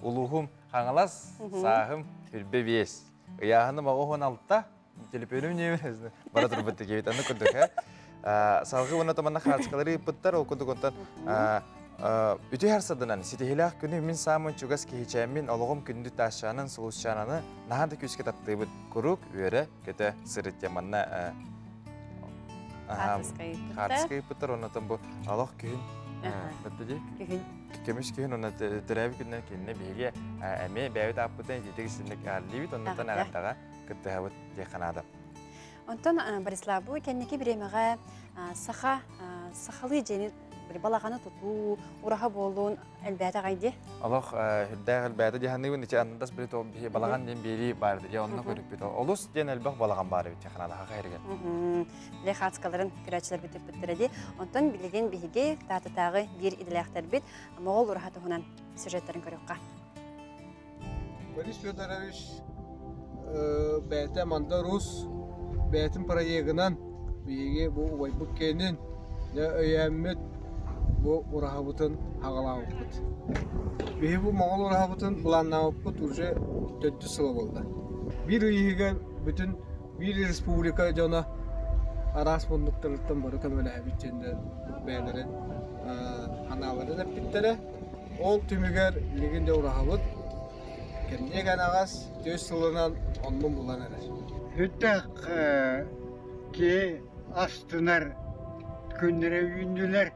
ұлығым қаңылас, сағым үрбе бес. Яғыным оғын алытта, телепөнім не бересін. Бара тұрып бітті кебет, анды күрдік. Салғы оны таманна қатысқалары бұттар, ол күндік онтан үті әрсадынан, сетехилақ күні мен самын чугас кейчәмен олығым күнді ташанын, сұлысшананы нағанды көске таттығы бұд күрік, өрі, көті сырыт яманна қатысқай бұттар, онытын бұл алық күйін бітті де? Көміш күйін оны түрәбі күннен кеніне бейге әме бәуіт аппыдан жетегі сіндік әлдейбіт, онытын ағаттаға күтті ғабыт дейқанады. Онтан Бориславу кәннеке біремеға сақалы жені балағаны тұту, ұраға болуын әлбәті ғайды? Аллах хүрдәғ әлбәті дейханығын нече анындас бірі балаған ден бейли барды. Я онына көріп бейті. Олыс ден әлбәқ балаған бары бейті қанады хақа ерген. Біле қатысқаларын күрәтшілер бітіп біттіреді. Онтан білеген бейге татытағы бір иділәқтер бет, моғол ұраға тұғынан сюжеттерін көріққа. Борис Федорович бәті манда рус бәтін проегінан бейге бұл ойбық кенін өйәммет bu urahabıtın hağalağıpıt. Behi bu Moğol urahabıtın bulanağıpıt уже 4 sılı oldu. Bir ıyıga bütün bir respublika jona aras bunduklarıttan barı kömele bitçende beylerin hanaları da bittere. Ol tümüger liginde urahabıt kendine ganağaz 4 sılından onun bulanırlar. Hüttek ki astınar kündüre yündüler.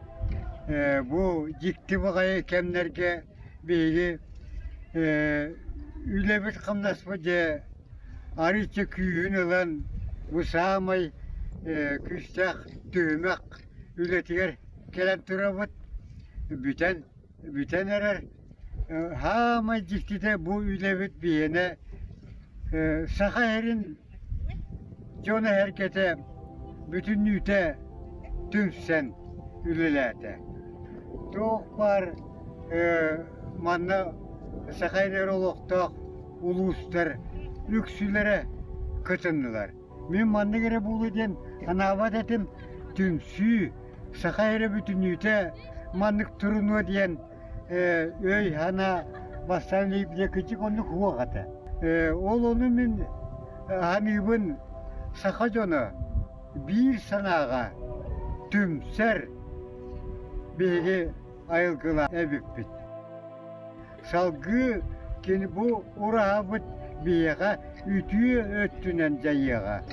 Bu dikti bakayı kemlerge beygi üle bir kamdasma de arıçı küyün olan bu sağmay küstek düğmek ületiger kelem turabıt büten erer hamay dikti de bu üle bir biyene saka erin jona herkete bütün nüte tüm sen ülelerde. Çok var манна сахайдар олоқтақ улустар үксілері кытыннылар. Мен манны кере болу ден анабат етім түмсүй сахайры бүтінүйті маннык тұрыну ден өй ана бастан лейбіде күтік оны хуағаты. Ол оны мен аныбын саха жоны bir sanağa tümser bege ayılgıla ebipbit. Salgı keni bu urahabıt beyega ütüyü öttünen jayaga.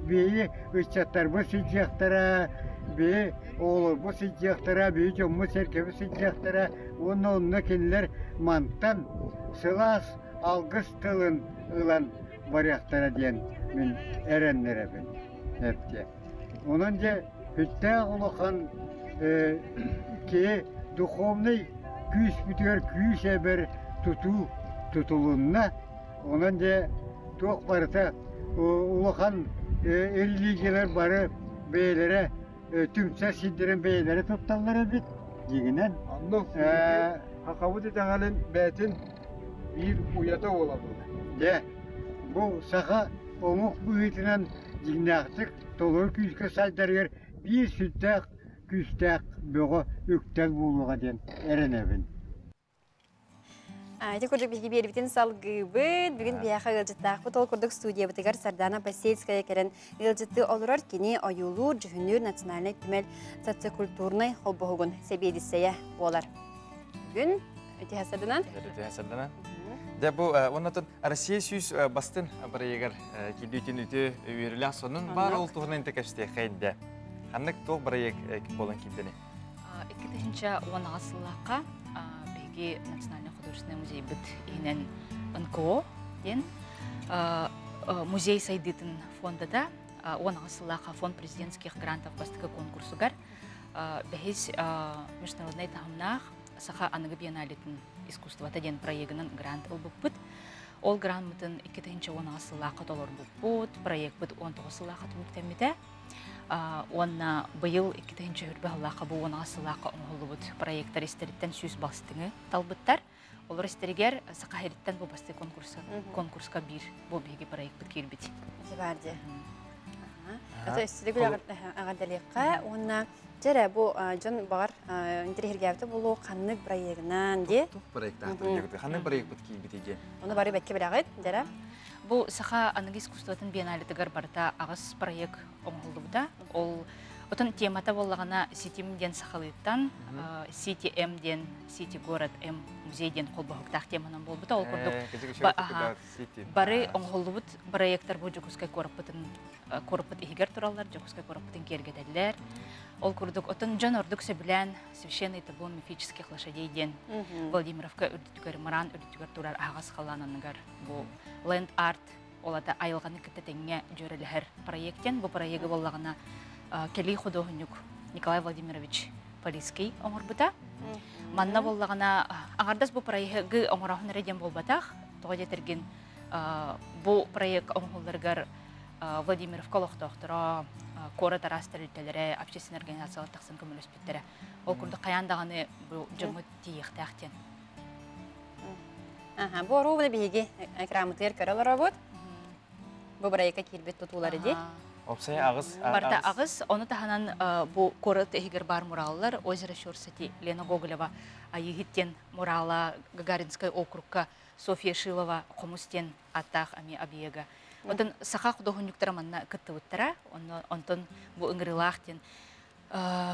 Beyi ıçatlar bu sıcaktara, beyi oğlu bu sıcaktara, beyi jomu serkebi sıcaktara, onu kendiler mantan sılas algıs tılın ılan baryaktara diyen min erenlere ben. Hepti. Onunca hütte olakan ki duhovный küs bitiyor, küs eber tutulunna onunca çok barıta olakan elligeler barı beylere tümse sindiren beylere tuttalları bit diginen. Anlık. Hakavut edeğalın betin bir uyata olabilir. De bu saha omuk büyütünen Dinaktık, dolur küske saydarır, bir süttek, küstek, böyle üktel buluğa den erenevin. Ayta kurduk bilgi bir bitin salgıbıt, bugün biyaha ılcıttaq bu tol kurduk studiya bitigar Sardana Pasetskaya keren ılcıttı olurur kini oyulur Cühünür Naциональный tümel sotsiokультурный holbohugun sebediseye olar. Bugün öte hasardanan? Öte hasardanan. Да, bu ondan Россия süs bastın barayegar kidütün ütü üyürülen sonun var olduğunu intekeste xeyinde. Hannek toq barayeg bolan kideni. İkkinci ona asıllaqa begi Naциональный художественный музей bit inen НКО den muzey saydıtın fonda da ona asıllaqa fond президентских грантов бастыгы конкурсугар бехис международный тахымнах саха анығы биенналетін искусствата ден проектінің грант олбуппут. Ол гранттың 2-ші оны асыллақы долар бұппут, проект бұд 19 сыллақы түміктемеді. Оны бұйыл 2-ші үрбі аллақы бұл оны асыллақы оңғылы бұд проекттар естеріттен сүйіз бастыңы талбыттар. Олар естерігер сақа херіттен бұл басты конкурсқа бір бұл бейгі проект бұд кербіт. Зебәрді. Ата үстігі ағадалиққа, оны Жәрі, бұл жон бағар интерьергәвді бұл қанның проектінен де? Тұқ проекттан тұргеді. Қанның проект бұд кейбітеге? Оны бары бәтке бір ағайд, жәрі? Бұл сақа анығы искусстватын биенналетігір барыта ағыз проект оңғылды бұда. Ол отын темата болағына сетимден сақалыйттан, CTM-ден, City Город М музейден қолбағықтақ теманан бол бұда. Ол көрдік бары оңғылды бұд проекттар бұл жүгізгай көріппіт егер тұралар, жүгізгай көріппітін кергедәлілер. Ол күрдік отын жан ордық сөбілән священный табун мифических лошадейден Владимировка үрдітігер, Маран үрдітігер тұрар ағас қалананығар. Бұл Land Art, олада айылғаны кіттетіңе жөрілігер проекттен. Бұл проекті болағына келей художник Николай Владимирович Полиский оңыр бұта. Манна болағына ағардас бұл проекті оңырағын реден бол батақ. Тоға жетірген бұл проект оңғылырғар Владимировка лоқтоқтыра, Кора тарастыр үлтелері, общественный организациялар тақсын көмір өспеттері. Ол күрді қаяндағаны жымы тиектәқтен. Бұл ору бұны бейге грамотығыр көрілер обуд? Бұл бірайқа келбет тұтулары де? Опсай ағыз? Барта ағыз. Оны тағанан бұл Кора тегер бар мұралылар. Озера Шорсати, Лена Гоголева, егіттен мұрала Гагаринскай округка, София Шилова, Қомыстен аттақ ами абиега. Одан саха художниктар манна кыттыбыттара, онтон бу ыңгырылахтен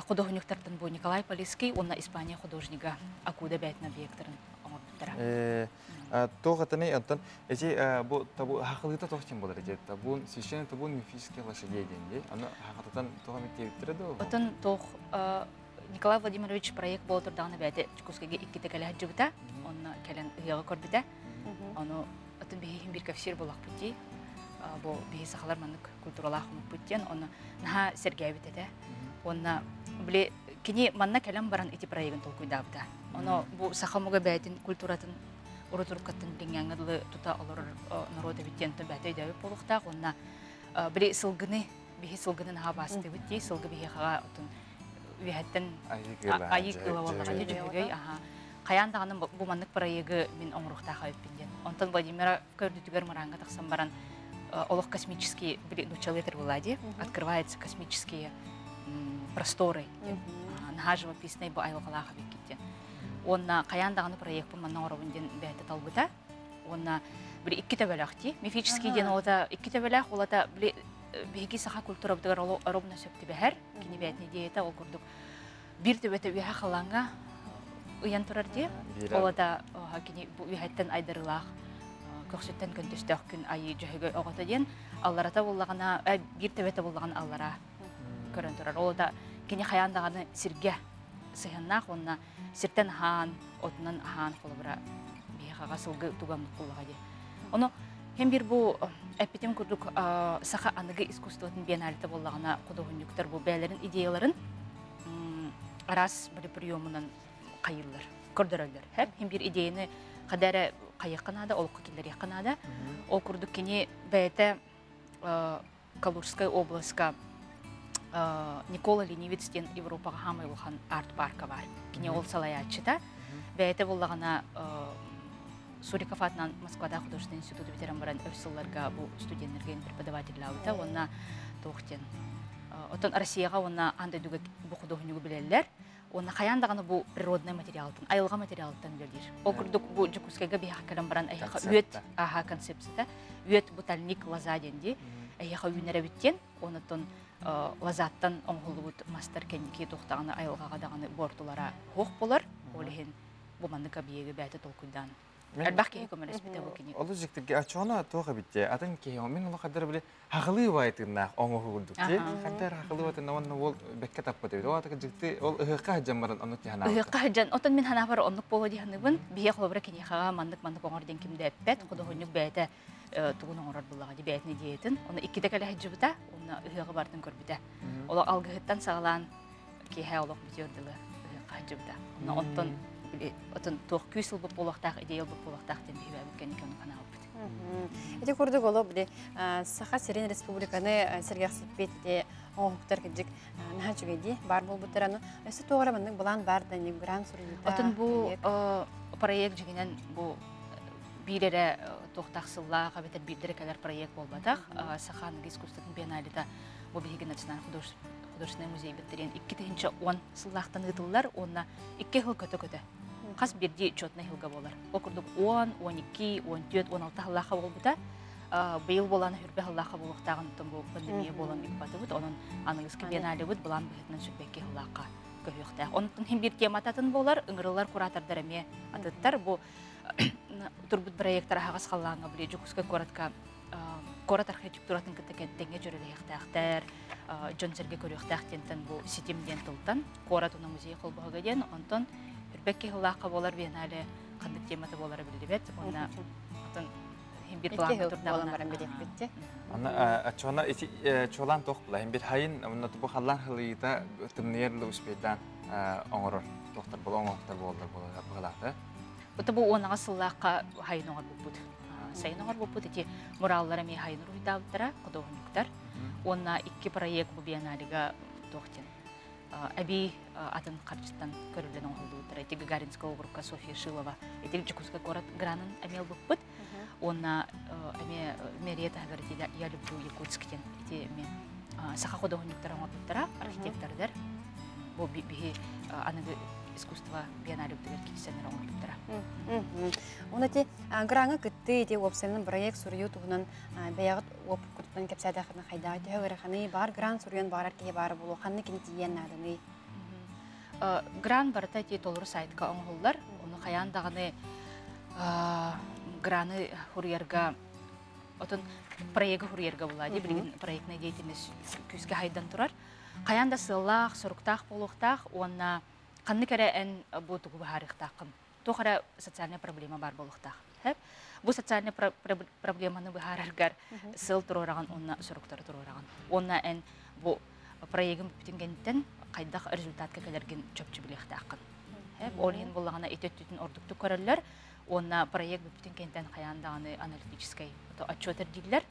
художниктартын бу Николай Полиский, онна Испания художника акуда бәйтін объекттарын оңырдыттара. Тоғатыны, онтон, әже бу табу хақылыта тоқтен болар әже, табун, священный табун мифический лошадей денде, аны хақытатан тоға мектептері да? Отын тоқ Николай Владимирович проект бол тұрдағаны бәйті Чукускеге иккеті кәлі хаджыбыта, онна кәлін ұяғы көрбіта, оны отын бейхін бір кәфсер болақ бұтей. Бұл бейі сақалар манық культуралақ мұт бүттен, оны наға сергәйбет әді. Оны біле, кені манна кәлем баран еті проегін толкуйда бұда. Оны бұл сақамыға бәйтін культуратын ұры-тұрқаттың ленгәңгідлі тұта олар народа біттен бәті өйдәуі болуқтақ. Оны біле сылғыны, бейі сылғыны наға басты бүттей, сылғы бейі қаға ұтын үйәттен айық ұлауалағаны жүгігей. Қаяндағының бұл маннык проегі мен оңрухта қайыппенден. Онтан Владимира көрдітігер мұранға тақсан баран олық космические начало этого влади, открываются космические просторы. Наға живописный бұл айлықалаға бекеттен. Онна қаяндағының проект бұл манна оровынден бәйті талбыта. Онна бір икки тәбәләқти, мифический ден олата икки тәбәләқ, олата бейгі сақа культура бұдығар оробна сөпті бәхәр, кені бәйтіне дейті ол күрдік. Bir төбәті үйәға қаланға ұян тұрар де, олата үйәттен айдырылақ, көксеттен көнтістіқ күн айы жүйігі оғыты ден, алларата болағына, бір төбәті болағын аллара көрін тұрар. Олата кені қаяндағаны сірге сығыннақ, онына сірттен haan, отынан haan қолы бұра бейғаға сылғы туғамдық болаға де. Оны hem bir bu әппетем күрдік сақа анығы искусствотын биенналіті болағына құдығынюктар бұл бәлерін, идеяларын арас бір приемынан қайылыр, көрдірілер. Hem bir идеяны қадәрі қайыққанада, ол қекелер еққанада, ол күрдік кене бәйті Калужская областқа Никола Ленивецтен Европаға хамай олған арт-парка бар. Кене ол салаятчыда. Бәйті болағына Суриков атынан Москвада художественный институт ветеран баран өрсілларға бұл студенттерген преподавателі ауыта, онна тоқтен. Отын Россияға онна андай дүгі бұл художнигу білелер, онна қаяндағаны бұл природный материалтын, айылға материалтын бердер. Ол күрдік бұл жүкіскеге бейхақ кәлім баран әйіға өт концепцияда, өт бұтальник лаза денде, әйіға үйінер әбіттен, онытын лазаттан оңғылы бұт мастер кәнеке тоқтағаны айылға қадағаны бортулара хоқ болар, олығын бұл мандыға бейегі бәйті толкуйдан. Әлбәқ кейі көмір әспеті бұл кене. Олы жүктіге ачуана тоға бітте. Атын кейі, мен олы қадар біле хақылы байтыннақ оңғы құлдық. Қадар хақылы байтынна оны ол бәкке таппады. Ол атығы жүкті, ол ұғыққа хаджан барын онық дияна. Ұғыққа хаджан. Отын мен хана бар онық болу дияныбын. Бие қолы бірі кене қаға мандық оңыр ден кемді әппәт. Құды ғынық бәйті тұғын оңырар бұлаға де бәйтіне дейетін. Оны иккіде кәлі хаджы бұта, оны ұғығы бардың көр біта. Олы алғығыттан сағалан кейхай олық бітеордылы ұғыққа хаджы бұта. Отын тоқ күйсіл бұп болақтақ, идеял бұп болақтақ ден бейбі әбіккен екенің қана алып. Эти курдук олу биде Саха Сирен Республиканы сергексип бетте оңуктар кеджик наха чугеди бар бол буттараны. Эсе тоғра мандык булан бар да грант сурдита. Отын бу проект жигинен бу бирере тоқтақсылла қабетер бирдере калар проект болбатақ. Сахан искусствотын биенналита бу бигин национальный художественный музей биттерен 2-10 сыллақтан ытыллар, онна 2 хыл көтө-көтө. Қас бірде чотна хилга болар. Ол күрдік 10, 12, 14, 16 хыллақа болбыта. Бейыл боланы хүрбе хыллақа болуқтағын бұл пандемия болан икпаты бұд. Оның аныңызғы беналі бұд бұлан бұхетінен сүрбекке хыллақа көйіқтақ. Оның хем бір темататын болар, ұңырылар куратордар әме атыттар. Бұл тұрбыт проекттар ағас қаллаңа біле жүкіскі корат архитектуратын кіттекенттенге жүріліқтақтар, жонсерге көріқтақтентен бұл сетемден тұлтан, корат оны музей қолбығы ден, онтан үрбекке хыллаққа болар бен әлі қандық тематы болар білді бет, онна хембір планға тұрдағына. Чуана чулан тоқпыла, хембір хайын, онна тұбы қаллан хылыйда тымнерлі үспейден оңырыр, тоқтар бұл оңықтар болар. Бұты бұл онаға сыллаққа хайын оңыр бұд. Сайын оңыр бұд, еті мұраллары ме хайын ұйдауыттара, құдығынықтар. Онна 2 проект бұл биенналиға тоқтен. Әбей атын қарчыстан көрілген оңғылдуыттара. Еті Гагаринская округка София Шилова. Еті Жүкускай город гранын әмел бұд. Онна әме мериет ағырды я люблю Якутсктен. Еті мен сақа құдығынықтар оңыр бұттара, архитектордар. Бұл бейі анығы искусство биеннале бұдығыр кейсенер оңыр бұттара. Оны те граңы күтті де опсайның проект сұрыю тұғынан бәяғыт оп күттін кәпсәді қаны қайдағы түйі қаны бар грант сұрыйын бар аркеге бары болу қаны кені тиен надыны? Грант барыта те толыр сайтқа оңғылдар. Оны қаяндағыны граны хұрыерға, отын проекті хұрыерға болады. Білген проектіне дейтіміз күзге хайдан тұрар. Қаянда сыллақ, сұрықтақ, болуқтақ, оны қанны кәрі ән бұтығы бұхарықтақын. Тоқара социальная проблема бар болуқтақ. Бұл социальная проблеманы бұхарарғар сыл тұрораған, онына сұрықтары тұрораған. Онына ән бұл проегін бүптінгенден қайдақ результатқа кәлерген чөпчі білектақын. Олығын болағына ететтетін ордықты көрілер, онына проект бүптінгенден қаяндағаны аналитическай отчетер дейлер.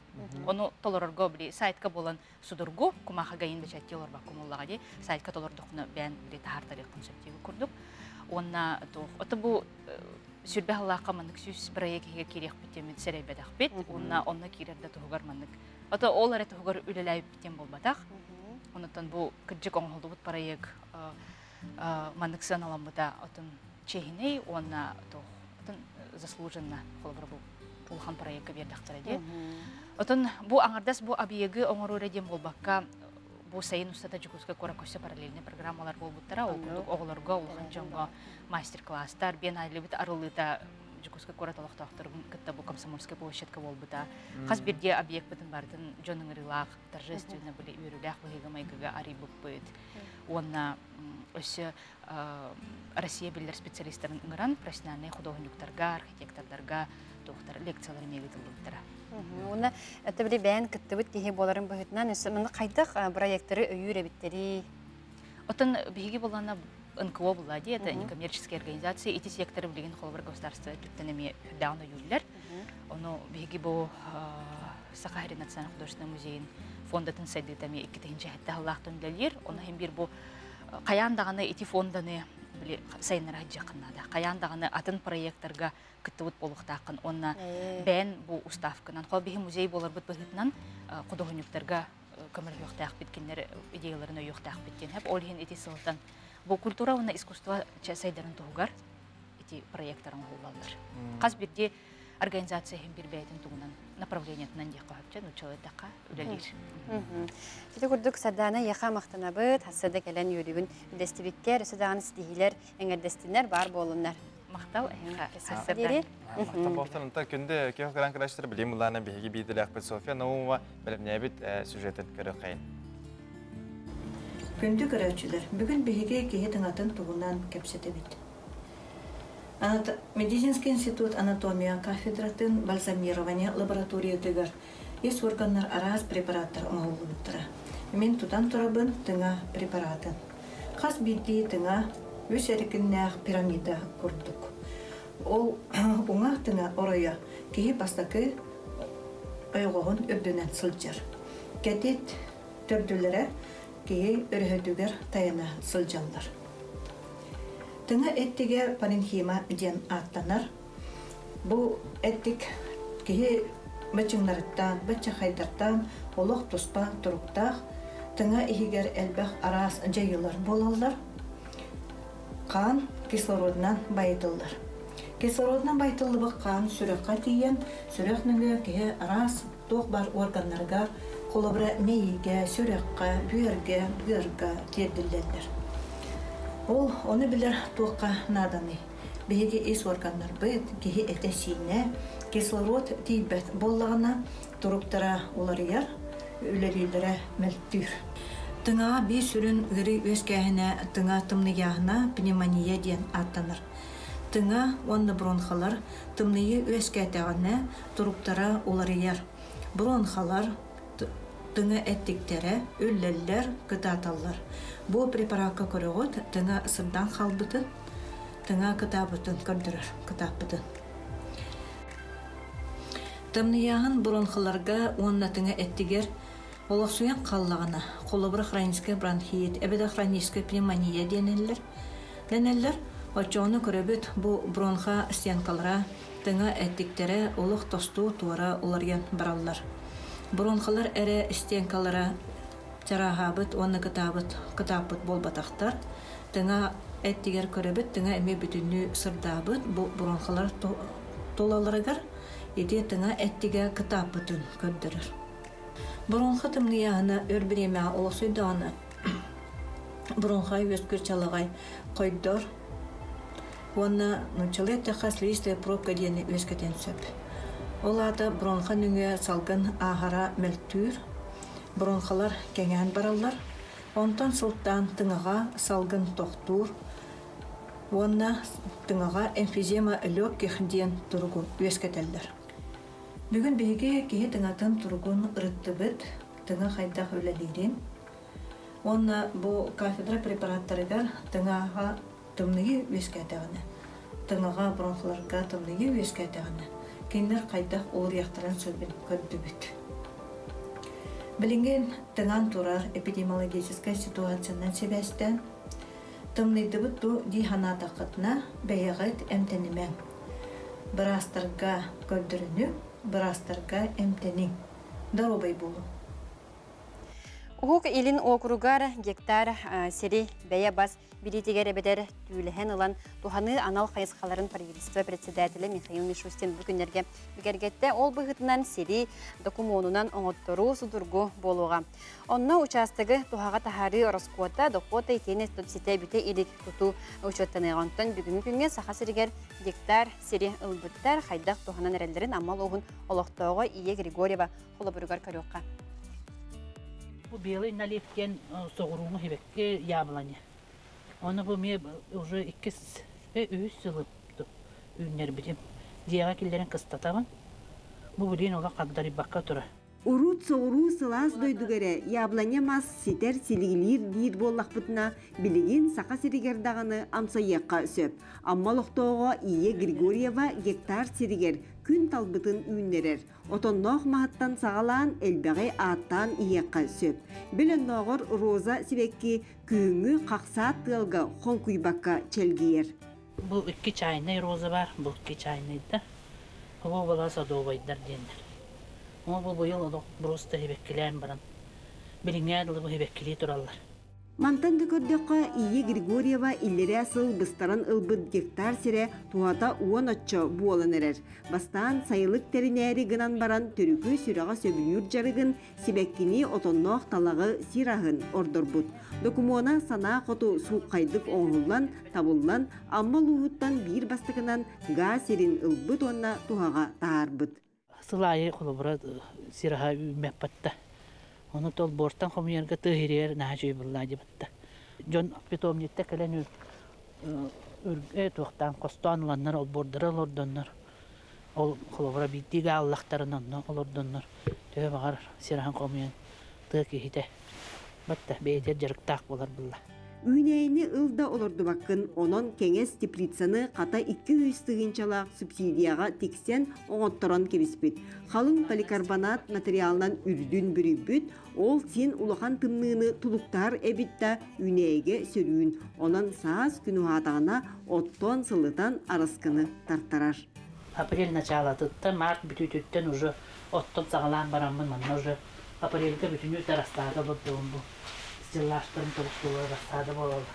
Оны толырырға біле сайтқа болан судырғы, күмаға ғайын бәчәттелер бақ күмоллаға де, сайтқа толырдықны бән біле тағартарық концептегі күрдік. онна тух. Ота бу сүрбе халака маннык сүз проектке керек битемет серебедак бит. Онна кирерде тугар маннык. Ота ол аре тугар үлелайып битем болбатак. Онотон бу кыджык оңголдубут проект маннык саналамыда отын чехиней онна тух. Отын заслуженно холбар бу улхан проектке бердактар эди. Отын бу аңардас бу объеги оңоруре дем болбакка бу сайын устата Жукуска Коракосе параллельный программалар болбуттара, оголорго, улхан жоңго мастер-класстар, бен айлыбыт арылыта Жукуска Кораталактактыр кытта бу комсомольская площадка болбута. Каз бирде объект бытын бардын жонун рылак, торжественно были үйрүлак быйга майгага арибык быт. Онна өсө Россия билер специалисттарын ыңыран профессиональный художниктарга, архитектордарга доктор лекциялар мегитылыптыра. Оны это били бән кыттыбыт кеһи боларын быһытнан өсөмөн кайдык проекттары өйүрө биттери. Отон биги болана НКО булади, это некоммерческие организации, эти секторы билген холбар государства түттенеме дауна юллер. Оно биги бу Сахари национальный художественный музей фондатын сайдытами иккетинче хатта Аллахтан дилер. Оны hem бир бу каяндаганы эти фонданы били сайнара жакыннада. Каяндаганы атын проекттарга кыттыбыт болуктакын. Онна бән бу уставкынан хол биги музей болар бит быһытнан художниктарга көмөр юктак биткеннер идеяларын юктак биткен. Хеп олхин эти сылтан бу культура уна искусство сайдарын тугар эти проекттарын булалар. Каз бирде организация hem бир бәйтен тугунан направлениятынан диккапча нучалайдака үлелир. Тиде курдук садана яха мактанабыт, хасада келен юрүгүн дестибиктер, садаган стихилер, эңердестинер бар болуннар. Мактал сасырдери. Мактал та күндө кеохгран краштыр билим буларына биги биделек бит София Наумова билемнебит сюжетин көрөкайын. Күндү көрөчүлөр, бүгүн биги кеһитин атын тугунан кепсетебит. Медицинский институт анатомия кафедратын бальзамирование лабораториятыгар ес органнар араз препараттар оңолуттара. Мен тутан турабын тыңа препаратын. Кас бидди тыңа өс эркиннах пирамида курдук. Ол уңа тыңа ороя кии бастакы ойгогун өбдөнөн сылжар. Кетит төрдүлөрө кии өрөһөдүгөр таяна сылжалдар. Тыңа эттиге паренхима ден аттанар. Бу эттик кии бачыңнарыттан, бача хайдартан, олох туспа туруктах, тыңа ихигер элбэх арас жайылар болалар. Қан кислороднан байытылдар. Кислороднан байытылыбы қан сүрөкка тиен, сүрөкнүгө кии арас тоқ бар органнарга, колобра мейиге, сүрөкка, бүйөргө, бүйөргө тиедилерлер. Ол оны билер тоққа наданы. Беге ес органнар быт, кеһи этесине, кислород тибет боллагына туруктара уларыяр, үлелилере мелтүр. Тыңа би сүрүн гыри өскәһенә тыңа тымныяһына пневмония ден аттаныр. Тыңа онны бронхалар тымные өскәтәгәнә туруктара уларыяр. Бронхалар тыңа эттиктере, үлләлләр, кытаталлар. Бу препаратка көрөгөт тыңа ысырдан халбытын, тыңа кытабытын көрдүрөр, кытапбытын. Тымныяһын бронхаларга онна тыңа эттигер олоксуян қаллағына, қолыбыр хронический бронхит, эбеде хронический пневмония денеллер. Денеллер, очоны көрөбүт бу бронха стенкалара тыңа эттиктере олық тосту туара оларген бараллар. Бронхалар эре стенкалара чарахабыт, онны кытапыт болбатақтар. Тыңа эттигер көрөбүт, тыңа эме бүтүнү сырдабыт, бу бронхалар толаларыгар, эти тыңа эттиге кытапытын көрдүрөр. Бронха тымныяһына өрбүреме олосуйданы. Бронхай өскүр чалагай койдор. Онна нучалетте хаслистая пробка дени өскетен сөп. Олата бронха нүңе салгын ахара мелтүр. Бронхалар кеңен бараллар. Онтан сылттан тыңаға салгын тоқтур. Онна тыңаға эмфизема легких ден тургун өскетелдер. Бүгін беге кеге тыңатын тургун ырыттыбыт, тыңа хайдақ өлелерін. Онна бұл кафедра препараттарыгар тыңаға тымныги өскәтәғаны. Тыңаға бронхларға тымныги өскәтәғаны. Кендер қайдақ олар яқтаран сөбін көрдібіт. Білінген тыңан турар эпидемиологическая ситуациядан себестен Тымнайдыбыт ту диханатақытына бәйәғет әмтәнемен. Бірастарға көрдіріні, бірастарға әмтәнің. Даробай болу. Уғук илин округар гектар сери бәйә бас билетигер әбедер түйіліген ұлан туханы анал қайысқаларын правительство председателі Михаил Мишустин бүгіндерге бігергетті ол бұғытынан сери документунан оңоттыру судургу болуға. Онна участығы тухаға тахары Роскота дохота икені студсите біте илик тұту учеттанығантын бүгінгі күнге сақа сиригер гектар сери ұлбыттар қайдақ туханан әрелдерін амал оғын олықтауға Ие Григорьева қолабырығар көріққа. Bu белый наливкен соғыруңы хебекке яблане. Оны бұл ме уже 2-3 сылыпты үйінер бідем. Дияға келдерін қыстатамын. Бұл білейін ола қабдары баққа тұра. Урут соғыру сылас дойдугере яблане мас ситер силигилир дейір боллақ бұтына білеген сақа сиригердағаны амсайыққа сөп. Аммалықтауға Ие Григорьева гектар сиригер күн талбытын үйінерер. Отонноқ мағыттан сағалан әлбәғай аттан иеққа сөп. Білін ноғыр Роза сибекки күйіңі қақсат тылға қол күйбаққа челгейер. Бұл 2 чайнай Роза бар, бұл 2 чайнайда. Бұл бала садовайдар дейіндер. Бұл бұйыл просто хебеккелерін баран. Біліңе адылы бұл хебеккелей тұралар. Мантанды көрдіққа Ие Григорьева иллері асыл бұстаран ылбыд гектар сире туата уон отчо буолан әрер. Бастан сайылық тәрінәрі гынан баран түрікі сүраға сөбілюр жарығын себеккini отонноқ талағы сирағын ордорбуд. Докумона сана қоту суққайдық оңғылан, табылан, аммал уғыттан бір бастығынан ға серин ылбыд онна туғаға таарбыд. Сылайы қолыбыра сираға үймәп батта. Оны тол бортан қомиярға тұғырер нәжүй бұлла дебітті. Жон питомнетті кәлен үрге туқтан қостан ұланнар, ол бордыры олордоннар. Ол қолыбыра биттігі аллақтарын олордоннар. Төе бағар сираға қомиян тұғы кейді. Батта бейтер жарықтақ болар бұлла. Үйнәйіні ылда олорды баққын, онон кеңес теплицаны қата 200 тығынчалақ субсидияға тексен оңоттыран кебіспет. Қалың поликарбонат материалынан үрдін бүрі бүт, ол сен улахан тымнығыны тұлықтар әбітті үйнәйге сөрүүн. Онан саас күні атағына оттон сылытан арыскыны тартарар. Апрель началатытта, март бүтүтүттен уже оттон сағалан барамын, манна уже апрельге бүтүнү тарастағы бұлдуым бұл. Стеллаштарын толықтуылы бастады болалы.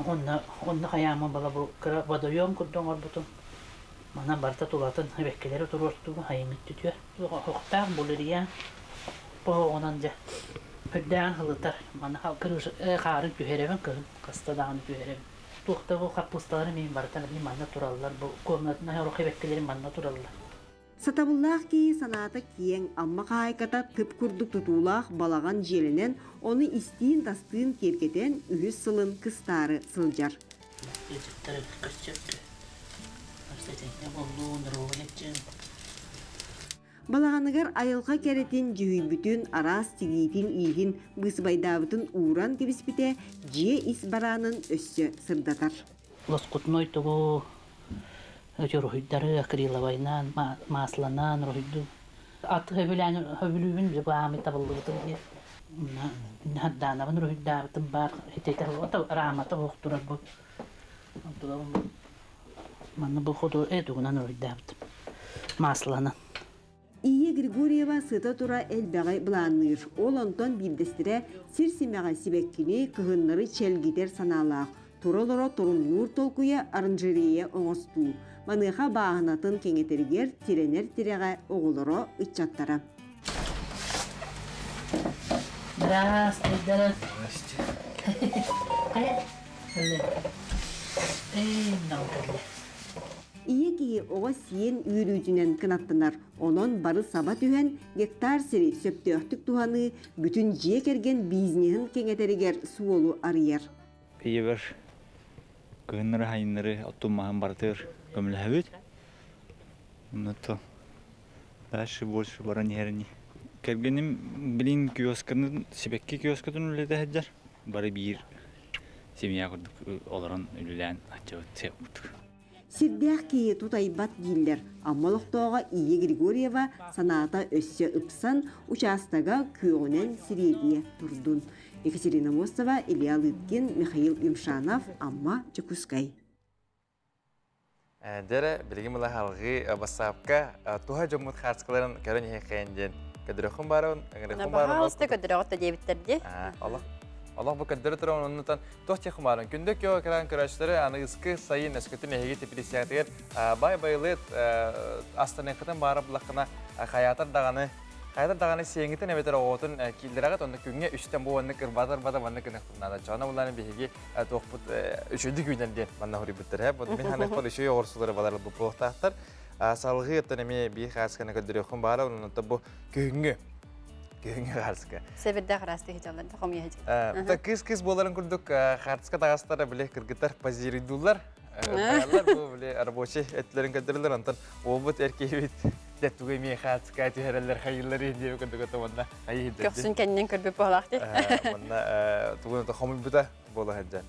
Онны қаямын бала бұл водоем күрдің орбутын. Мана барта тулатын әбеккелері тұр ортуғы хайымет түтіе. Оқтағын болырия. Бұл онан жа өддән ғылытар. Мана қарын күхеревін кығын, қыстадағын күхеревін. Туқты бұл қаппысталары мен бартан әбін манна тұралылар. Бұл көмнатына орық әбеккелері манна тұралылар. Сатабыллах ки саната киен амма қайката тып күрдік тұтулақ балаған желінен оны истиін тастыын керкетен үйіз сылын кыстары сылжар. Балағанығар айылға кәретін жүйбүтін арас тигейтін ийгін бұсыбайдабытын ууран кебіспіте же ис баранын өссі сырдатар. Лоскутной тұғу рухиддары акриловайнан, масланан, рухидду. Аты хөвілуін бі бағамы табылығытын де. Хадданабын рухиддабытын бар. Хетейтер рамата оқтырар бұл. Манны бұл ходу әдуғынан рухиддабытын. Масланан. Ие Григорьева сыта тура әлбәғай бұланыр. Ол онтон білдестіре сирсимеға сибеккini кығынлары челгетер саналақ. Туролоро туруннур толкуя оранжерея оңосту. Маныға бағынатын кеңетергер тиренер тиреға оғылыро үтчаттара. Здравствуйте. Ие кие оға сиен үйрүүтінен кынаттынар. Онон бары саба түйен гектар сири сөптөқтік туғаны бүтін жие керген бизнесін кеңетергер суолу арыяр. Пейбір күйінлері хайынлары оттумағын бартыр көмілі Ното. Дальше больше баран ерни. Кергеним блин киосканы себекке киоскатын үледі хаджар. Бары бир семья курдук оларын үлілән ачабыт сепурдук. Сирдәк кие тутайбат гиллер. Аммалықтауға Ие Григорьева саната өссө ыпсан участага күйонен сиредие турдун. Екатерина Мостова, Илья Лыткин, Михаил Имшанов, Амма Чекускай. Дәрі білген мұла халғы басапқа туға жоммут қарсқыларын көрін еқенден көдіріқін барын, өңіріқін барын. Бағалысты көдіріқытты дебіттерді. Allah bu kadar turan ondan tohti kumarın gündük yo kalan kuraşları anıgıskı sayın eskütün ehegi tepilisiyatıger bay baylıt aslında nekatan barab lakına hayatar dağını seyingiten ebeter oğutun kildirağıt onda künge üstten bu anlık ırbatar bada anlık nıktımda çana bunların behegi tohput üçüncü günden diye bana huri bitir hep bu mihanek pol işi orsuları badarlı bu pohtahtar salgı yatınemi bir xaskana kadırıqın bara onun bu künge Harska. Severdə xarastı heyecanlar da xomya hecik. Ta kız boların kurduk Harska tağastara bile kırgıtar paziridular. Bayalar bu bile araboçi etlerin kadırlar antan obut erkeği bit. Dettuğu mi Harska tüherler hayırları indiye kurduk atamanda. Hayır dedi. Köksün kendinden kırbe bağlaktı. Manna tuğunu da xomil buda bola heccan.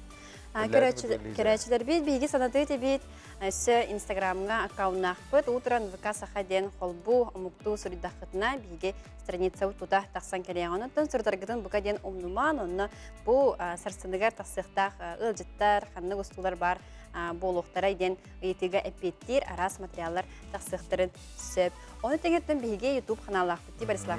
Керәчеләр бит биге санаты дебит. Сө Инстаграмга аккаунтна бит утран ВК сахаден холбу мукту суридахтна биге страница туда тахсан келегән. Тон сурдаргыдан бука ден умнуман, онна бу сарсындыгар тахсыктах ылҗыттар, ханны густулар бар, болуктара ден итеге эпеттер, арас материаллар тахсыктырын сөп. Оны тегеттен биге YouTube каналлар бит барислар.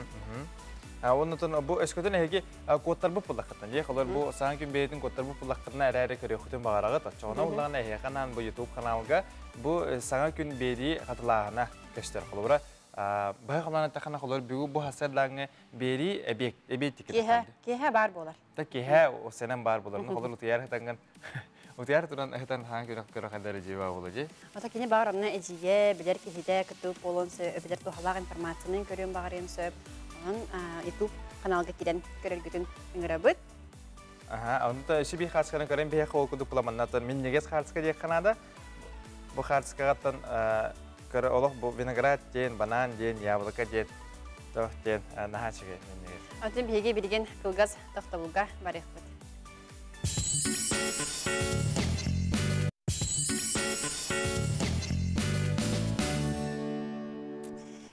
Ondan bu eskiden ehgi kodlar bu pulaktan. Ya kalau bu sanki beytin kodlar bu pulaktan era kerja kutum bagaragat. Çoğuna ulan ehgi kanan bu YouTube kanalga bu sanki beydi hatırlağına göster kalau bura. Bayağı kalan takana kalau bu hasillerine beydi ebekti. Kehe bar bolar. Ta kehe o senem bar bolar. Kalau utiyar hatangan utiyar turan hatan hangi nakara kadar jiwa bolacak. Ata kini bagarana ejiye bilir ki hide kutup bolon se bilir tuhalak informasyonun görüyorum bagarın se. YouTube kanalga kiren görülgütün ыңырабыт. Онда шиби харсканы көрен бе хол кудуп буламаннатан мен негес харска дек канада. Бу харскагаттан көрө олох бу виноград ден, банан ден, яблоко ден, тох ден нахачыга мен негес. Атын беге билген кылгаз токтобулга барыхбыт.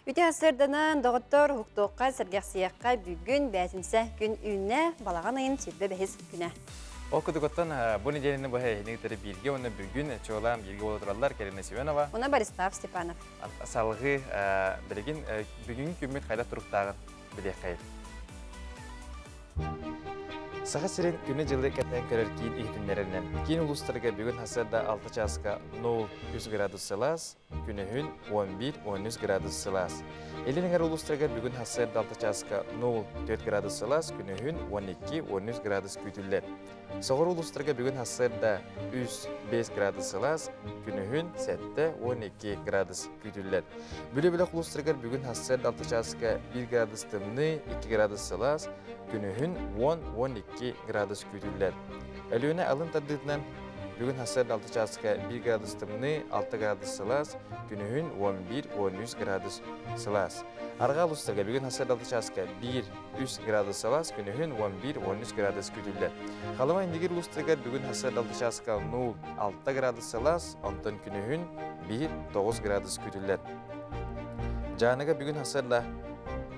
Үте асырданан доғыттор хуқтоққа сәргәқсияққа бүгін бәтінсә күн үйіне балаған айын сетбе бәхіз күні. Ол күдігіттен бұл неделені бұхай негітері бірге, оны бүгін чоғылам бірге олатыралар Карина Семенова. Оны Борислав Степанов. Салғы білген бүгін күммет қайда тұрықтағын біле қайыр. Саға сирен күні жылы кәттен көрер кейін ихтінлерінен. Кейін ұлыстарға бүгін хасырда 6 часқа 0 градус Селас, күні хүн 11-13 градус Селас. Елініңер ұлыстарға бүгін хасырда 6 часқа 0 градус Селас, күні хүн 12-13 градус күйтілер. Соғыр ұлыстарға бүгін хасырда 5 градус Селас, күні хүн 7-12 градус күйтілер. Бүлі-бүлі ұлыстарға бүгін хасырда 6 часқа 1 градус тымны 2 градус Селас, күні хүн 10-12 градус күйтілер. Әліуіне алын тардығынан бүгін хасырда 6 часқа 1 градус тымны 6 градус Селас, күні хүн 11-13 градус Селас. Арға ұлыстарға бүгін хасырда 6 часқа 1-3 градус Селас, күні хүн 11-13 градус күйтілер. Қалыма ендегер ұлыстарға бүгін хасырда 6 часқа 0-6 градус Селас, онтан күні хүн 1-9 градус күйтілер. Жаңыға бүгін хасырда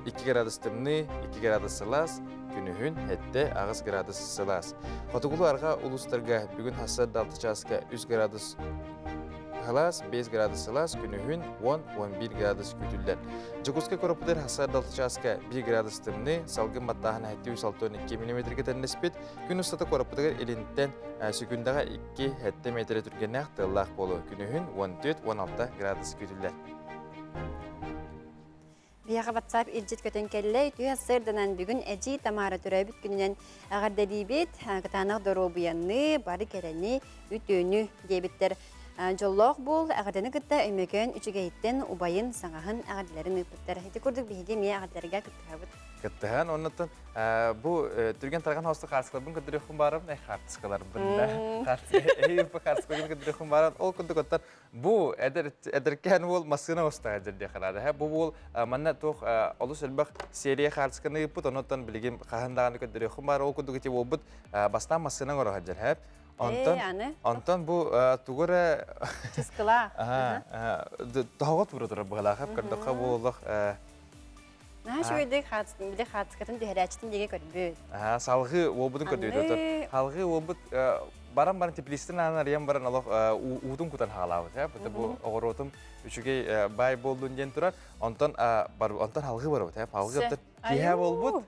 2 градус тымны 2 градус Селас, күні хүн 7 градус Селас. Хотугулу арға ұлыстарға бүгін хасырда 6 часқа 3 градус Селас, 5 градус Селас, күні хүн 10-11 градус күтілдер. Жокуска көріпдер хасырда 6 часқа 1 градус тымны, салғын маттағына 762 мм тәнлеспет, күн ұстаты көріпдер елінттен сүкіндаға 2 метр түргенне ақтылақ болу, күні хүн 14-16 градус күтілдер. Бияға WhatsApp илжет көтен кәлі, түйі асырданан бүгін әжі тамара түрәбіт күнінен ағардады бет, қытанақ дұру бұянны, бары кәрәні, үтөні дебіттер. Жоллоқ бол, ағарданы күтті өймекен үчігейттен ұбайын саңағын ағардыларын өпіттер. Хеті көрдік бейге ме ағардыларға күттіғабыт. Күттіған, оннаттан бұл түрген тарған хосты қарсықлардың күттіріқін барым, қарсықылар бұнда. Әйіпі қарсықлардың күттіріқін барым, ол күнді көттір. Бұл әдіркен ол масқына остаға жерде қарады. Бұл бол манна тоқ олыс әлбақ серия қарсықыны ұпыт, оннаттан білеген қағындағаны күттіріқін бар, ол күнді күтте ол бұд бастан масқына қораға жер. Антон бұл туғыры... Чыскыла. Тағыт бұрыдыры бұғалақ, қырдыққа болық Шөйдік қатысқатын дүйәрәчетін деге көрбөд. Салғы обудын көрдүйді. Салғы обуд баран теплистин анар ем баран алох удун кутан халабыт. Бұл оғыротым үшіге бай болдun ден тұрар. Онтан халғы бар бұд. Халғы бұд. Кеха болбуд.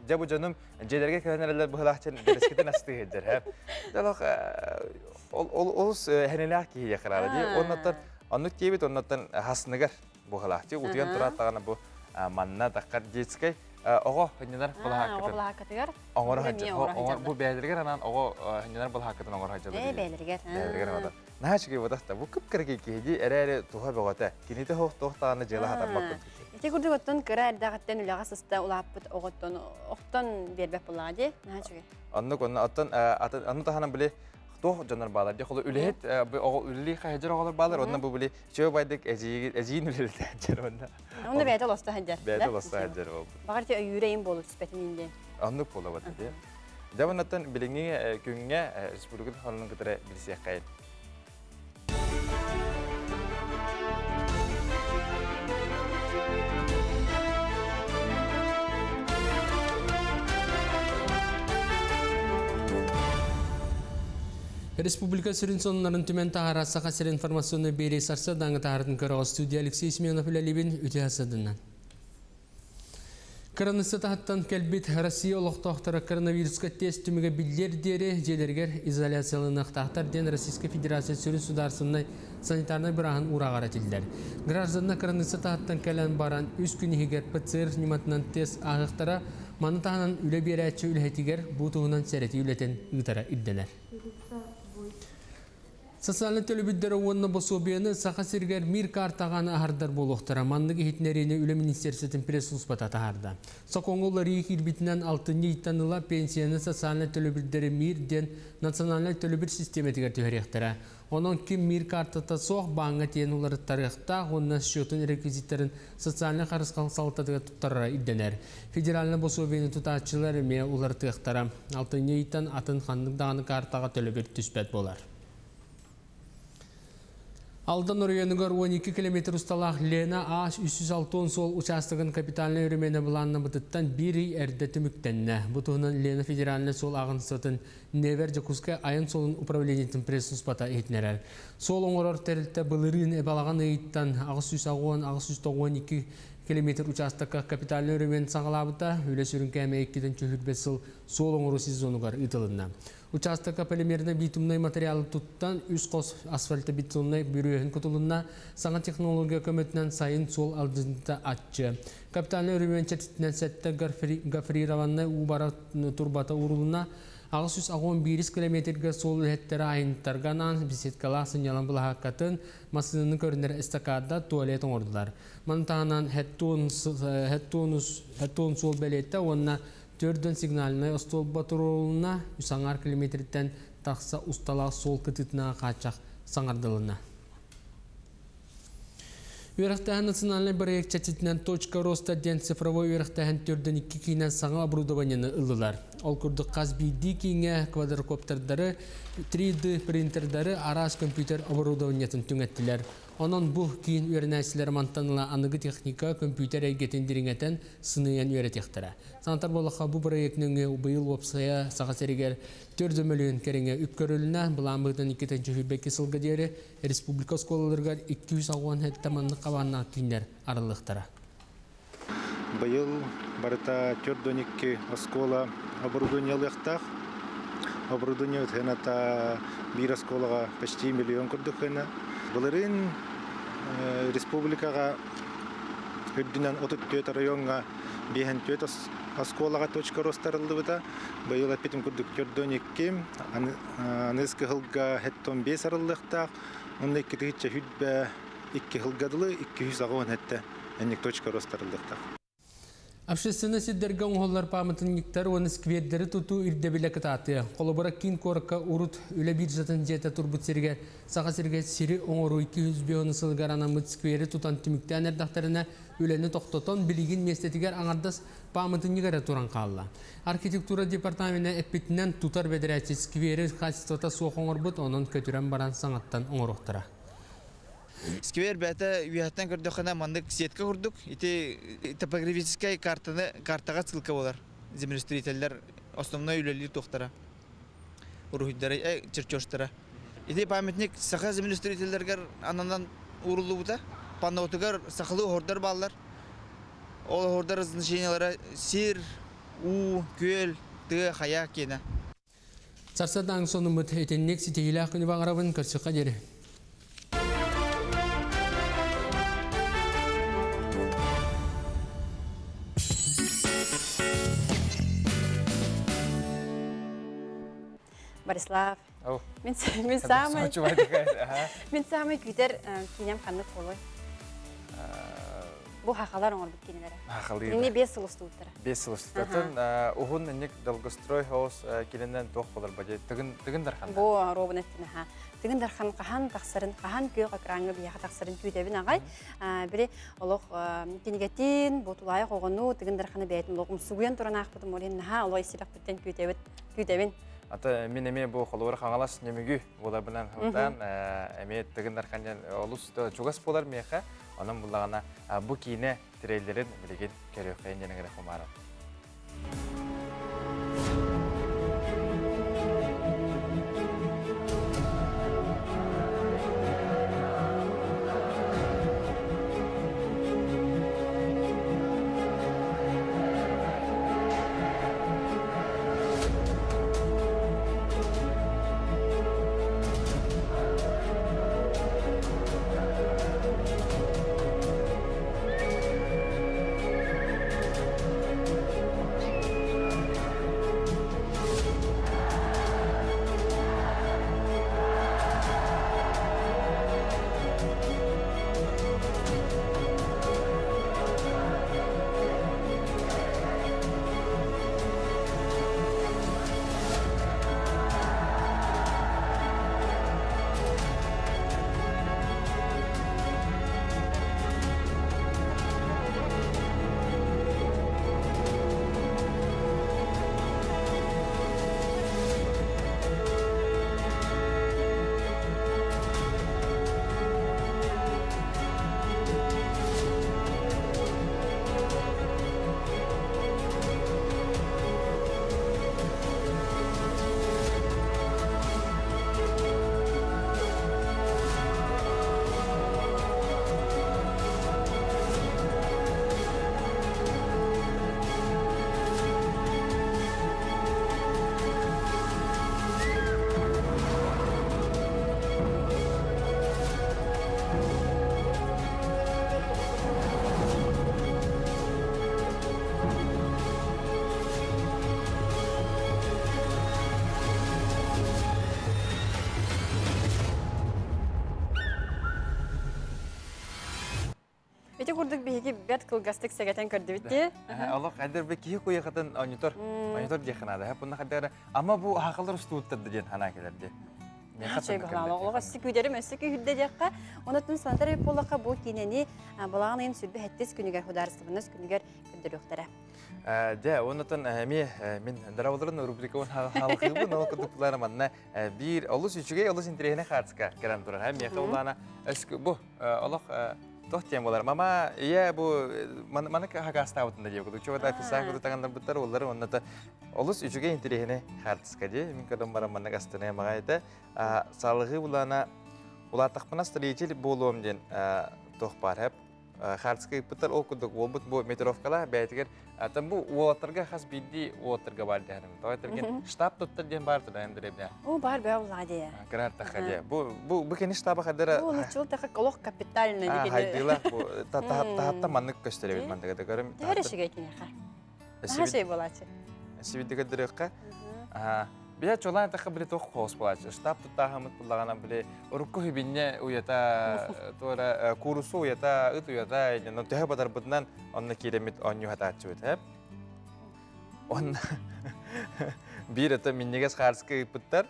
Жабу жаным жедерге кәнәрелер бұғылақчен берескетін асты еддер. Олыс хәнеләқ кейе қырады. Оннық кейбет оннаттан хасыныгар бұғылақчы. Утыян тұраттағана бұл манна таққар жетскай. Оғы хынненар бұлаққатығар? Оғыр хачы. Бұл бәліргер анан оғы хынненар бұлаққатын оғыр хачы. Бәліргер. Нәшіге бұдақта бұл күп кірге кейде әрі туға бұғата. Кенеті тоқтағаны жайлы хатармақ күн. Ете күрді ғыттын кірі әрдағыттен үліға сыста ұлаппыт оғыттын оқтан бербек бұлағы де? Нәшіге? Анны тағанын біле тоқ жанар балар. Қолы үліхет үлілі қайжыр оғылар балар. Онна бұл біле шөй байдық әзейін үлілі әжер онда. Онда бәйті олысты әжер. Бәйті олысты әжер ол. Бағарты өйірейін болу түспетінінде. Онды болу бәді. Жабынаттан біліңе күнге республикын қонының күтірі білсек қайын. Республика сөрін сонларын түмен тағара сақасыр информационны бейрей сарса даңы тағардың көріғы студия Алексей Семенов үләлебен өте асадынан. Коронасы тағыттан кәлбет Россия олықтақтары коронавирусқа тест түмігі білдер дері желергер изоляциялының тақтар ден Российская Федерация сөрін сударсынны санитарны бірағын ұрағар әтілдер. Гражданна коронасы тағыттан кәлін баран үз күнігер ПЦР нематынан тест ағықтара маны тағынан үлі бері әтші үләтігер бұтығынан сәреті үләтен ұйтара үдденер. Социальный төлөбүддері онына бособияны сақа сергер мир картағаны ағардар болуқтыра. Мандығы хетнерені үлі министерсетін пресс-ұспата тағарда. Соқоңғылы рейх ирбитінен алтын еттаныла пенсияны социальный төлөбүддері мир ден национальный төлөбүд системетігер түйеректіра. Оның кім мир картата соқ баңға тен олары тарихта, онына счетын реквизиттерін социальный қарысқал салтатыға тұттарыра идденер. Федеральный бособияны тұтатшылар еме олары тұйықтара. Алтын еттан атын қандық картаға төлөбүд түспәт болар. Алдан районығар 12 км ұсталақ Лена А306 сол участығын капиталны өрімені бұланны бұтыттан бірі әрді түміктенні. Бұтығынан Лена федеральны сол ағын сотын Невер Жакускай айын солын управлениетін пресс-ұспата етінерер. Сол оңырар тәрілті бұлырын әбалаған үйттан 612 км участыққа капиталны өрімен сағалабыта өлі сүрін кәмі еккетін чөхірбесіл сол оңыру сезонығар ұтылынна. Участыққа полимерді битумной материалы тұттан үз қос асфальты битумной бүйрөйін күтілінна саңа технология көмөтінен сайын сол алдында атчы. Капиталны өрімен чәтітінен сәтті гафрированны ұбара турбата ұрылына 611 километрге сол үлеттері айынтарғанан беседкала сынялан бұлаға қатын масынының көрінер эстакада туалет оңырдылар. Мантағынан хәттуын сол бәлетті онына төрден сигналына остол батыролына үсаңар километрден тақса ұсталақ сол күтітіна қачақ саңардылына. Уерақтағын национальный проект чатитінен точка роста ден цифровой уерақтағын төрден 2 кейінен саңа оборудованияны ұлылар. Ол күрді қазбейді кейінге квадрокоптerdары, 3D принтердары, арас компьютер оборудованиятын түңеттілер. Онын бұл кейін үйернәсілер мантаныла анығы техника компьютер әйгетендеріңетен сыныян үйретектірі. Санатар болыққа бұл проектінің бұйыл опсая сағасерігер 4 миллион кереңе үпкөріліна бұламбығдан 2-тен жүхілбекі сылғы дері республика сколаларғар 200 ағуан әттаманны қабанна кейінер арылықтыра. Бұйыл барыта 4-12 оскола оборудованиялықтақ. Оборудование өтхената бір осколаға почти миллион күрдіқіна. Бұлырын республикаға үрдінен 34 районға 54 осколаға точка ростарылды бұда. Бұйыл әпетім күрдік 4-12, анызғы ғылға 15 арылықтақ. Оның 2-тігітші хүдбә 2 ғылғадылы 200 ағуан әтті әнек точка ростарылықтақ. Общественный сиддерге оңғоллар памытын нектар оны сквердері тұту үрдебілі кітаты. Қолыбыра кейін қорыққа ұрыт үлі бір жатын жеті тұрбыт серге, саға серге сері оңыру 200 бионы сылғар анамыт сквері тұтан түміктен әрдақтарына үлені тоқтотон білігін местетігер аңардас памытын негері тұран қалла. Архитектура департаментіне әппетінен тұтар бәдірәтші сквері қасыстата соқ оңыр бұт, оның көтірен баран саңаттан оңырықтыра. Сквер бәті үйәттен көрдіқана мандық сетке құрдық. Ити топографическай картаға цылка болар. Землестроителер основной үйлелер тоқтара. Урухиддары, черчоштара. Ити памятник саха землестроителергер ананан урулу бұта. Паннаутыгар сақылы хордар баллар. Ол хордар значениялары сир, у, көл, тығы, хая кені. Сарсадан сонымыт етеннек сетегілі ақыны бағарабын көрсіққа дері. Борислав, мен самый күйтер кейнем қанды қолой. Бұл хақалар оңыр бұт кенелері. Нене 5 сыл ұсты ұттыры. 5 сыл ұсты ұттын. Ұғын әнек долгострой хаос келінен тоқ болар бәде. Тігін дархан. Бұл робын әттін. Тігін дархан қахан тақсырын, қахан көй қақыраңы бияға тақсырын көйтебін ағай. Бірі олық кенегеттен, бұтылайық оғыну, тігін дарханы бәйтін олығым сұғын тұран ақпыдым олен олай сирақ бүттен көйтебін. Ата мен эме бу холор хаңалас немеги болар белән хәлдән эме тегеннәр хәннән олус чугас болар меха аның булагына бу кине трейлерин билеген керәк хәйнән генә хомара. Эти курдук беги бет кылгастык сәгәтен көрдү битти. Аллах әдер бе кие куя хатын монитор дехнада. Һәп бунда хәдәр ама бу хакылар устуттырды дигән хана келәрде. Нәхәт гала Аллага сикүдәре мәсәке хүддә дәкка. Онытын санатар поллака бу кинени балагын сүрбе хәттес күнүгәр хударсыбыныз күнүгәр көндөрөктәре. Дә онытын мен даравларын рубрикаын халкыбы но кудуклар манна бир алыс үчүгә алыс интерене хатска керән турар. Һәм яка улана эске бу Аллах Тохтем болар. Мама, я бу мана хагаста утында дип кудук. Чода офисан кудук таганда буттар уллар онната олус үчүгө интерехне хартыска ди. Мин кадам бара мана гастына магайта. Салыгы булана улар тахпана строитель болуум ден тох бар хеп. Хартыска буттар окудук болбут бу метровкала бәйтигер. Атам бу уотерга хас бидди уотерга бар дәрем. Тойтырген штаб туттар ден бар туда эндеребне. О бар бә уладия. Гранта хаде. Бу кени штаба хадера. Бу лучул та колох капитальный диген. Хайдыла бу та маннык көстөрөбүт мандага да көрөм. Терешиге кени ха. Хашей болачы. Сибидиге дөрөккә. Бия чолан та хабри тох хос болачы. Штаб тута хамыт булагана биле урукку хибинне уята тора курсу уята ыту уята но теха бадар бутнан онна киремит оню хатачы үтеп. Он бир это миннегес харскы путтар.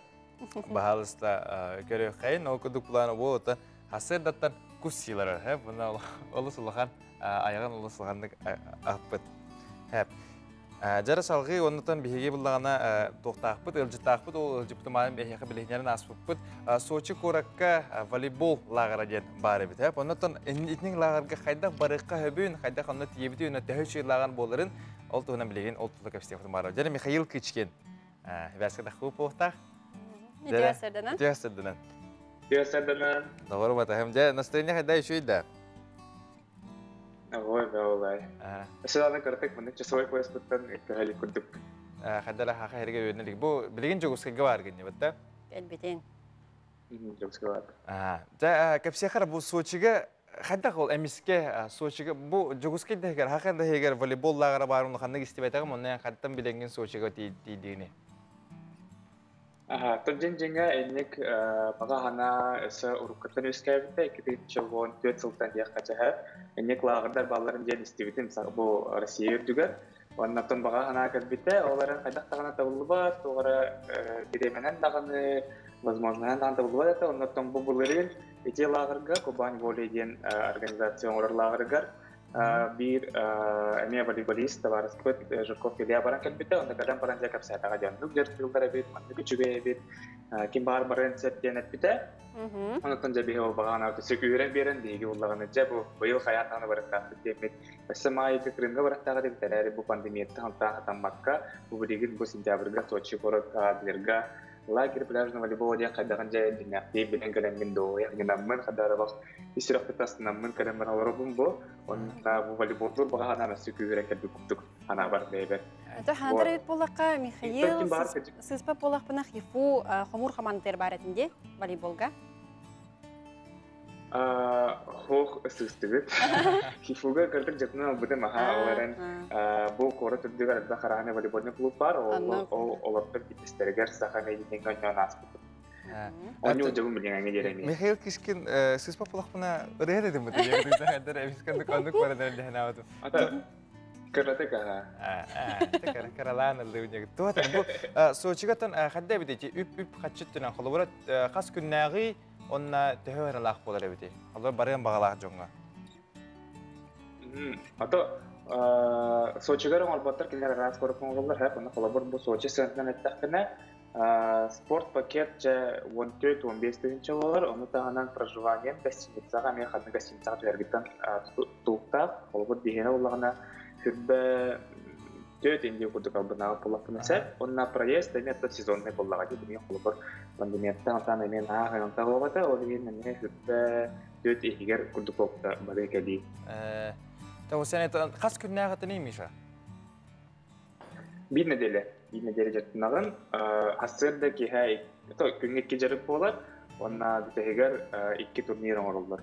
Бахалыста көрөк кайын окудук буланы болота хасер даттан куссилар хеп. Буна олус улахан аяган олус улахандык аппыт. Хеп. Жара салғы оннотон биһиги буллагана тоқтақпыт, ылжытақпыт, ол ылжыптымайын бәйхеқі білігнерін аспыппыт. Сочи коракка волейбол лағыра ден бары бит. Оннотон итнің лағырға қайдақ барыққа хөбін, қайдақ онны тиебіті өні тәхөші лаған болырын, ол туғынан білеген, ол туғы көпістен бары. Жара Михаил Кичкен. Вәскіда қуып оқтақ. Түйәсірдінен. Түйәсірдінен. Doğru batahım. Ja, настроение қайда еще ида? Ой, да, олай. Ашыланы көртек, мұны часовой пояс бұттан өттіғалі күрдік. Қайдала хақа herге өйнелік. Бұл білген жоғысқыға бар генде, бітті? Әлбетен. Жоғысқыға бар. Ja, көпсеқар бұл Сочиға, қайдақ ол әмеске Сочиға, бұл жоғысқы дегер, хақында егер волейбол лағыра барымды қандық істебайтағым, оннан қаттан біленген Сочиға дейдігіне. Тоджин жеңе әлінік баға ғана өсі ұрыққыттан өскәбітті, екіді чылғын 4 сылттан дияқ қачаға. Әлінік лағырдар баларын жән істебітім, бұл Россия үрдігер. Оннаттан баға ғана кәлбітті, оларын қайдақтағына табылы бар, оғара беременен дағаны, возможно, табылы бар, оннаттан бұл бұлырын ете лағырға, Кубань волей ден организация оңырар лағырғар. Bir әме волейболист Таварыспыт Жирков Илья баран кәлбетті, онда қадан баран жәкап сәтаға жанлық жәртілдер әбет, манды күчіге әбет, кем бар баран сәттен әтбеті. Онытын жәбе ол бағана өтісік үйрен берін дейгі олағаны жәбі бұйыл қаятағаны бараттақты демет. Өсі майығы Крымға бараттағы деп тәрәрі бұл пандемиетті ғантаға тамаққа, бұл білеген бұл сентябрға Сочи город адылерға лагерь пляжный волейбол ден қайдаған жайын динақтай білен кәлемген доғы, яғни намын қадары бақ исірақпы тасы намын кәлемген алырыбын бұл, онында бұл волейболдыр баға ғана мәсі күйірен кәлбі күптік ана бар бәйбір. Это хандыр өт болаққа, Михаил, сызпа болақ бұнақ ефу қомур қамантыр бар әтінде волейболға? Хоқ үстігіт. Хифуға кірдік жетінің бұды маға оларын бұл қоры түрдігі әрді қарағаны волейболны клуб бар, олардың бітістергер сақаны едінгі өңнен аспыды. Оны өджігім білген әңге дереме. Михаил Кишкин сызпа болақ бұна ұрайыр едім бұды, еңгізді әдір әмескінді қондық барадан дәйін ауды. Ата, кірді қаға. Каралан алды өнегі. Туғатын, бұл Сочигатын қадда бідеті үп-үп қатшыттынан қолы бұрат қас күннәғи онна төһөр лах болар бите. Алар барган багалах жоңга. Ата Сочига албаттар килер раз көрүп оңголлар хап, аны колобор бу Сочи сентен аттакына спорт пакет же 14-15 тысяча доллар, оны тагынан проживание гостиницага мен хатны гостиницага бергитен туукта, колобор дигене уллагына хүрбе 4 инде курдук албына полапнаса, онна проезд эмет сезонный боллага деп мен колобор пандемияттан атаны мен ағын тағылғата, ол деген мен хүрбе 4 егер курдук болупта бары кәди. Тау сен қас күнне ағыты неймеша? Bir nedelе жаттынағын, асырды кехай, күнгекке жарып болар, онна бүтегер 2 турнир оңырылдар.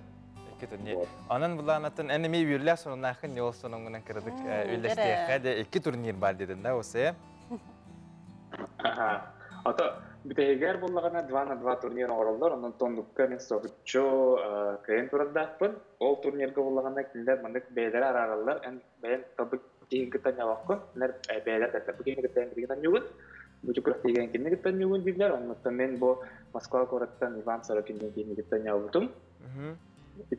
2 турнир. Анын бұланатын әнеме үйірлі сонын ақын не олсын оңынан кірдік үйлестеқі 2 турнир бар дедін да осы? Ата, бүтегер болағына 2-2 турнир оңырылдар, онын тондыққа мен соғытчо кайын тұраддақпын. Ол турнирға болағына кілдер мандық бәйлер араралар, бәйін табық кейінгі тәне ваққын, бәйлер табық кейінгі тәне тәне Бучукрах деген кине гиттен югун дийлер, оннан мен бу Москва городтан Иван Сорокинен кине гиттен явдым.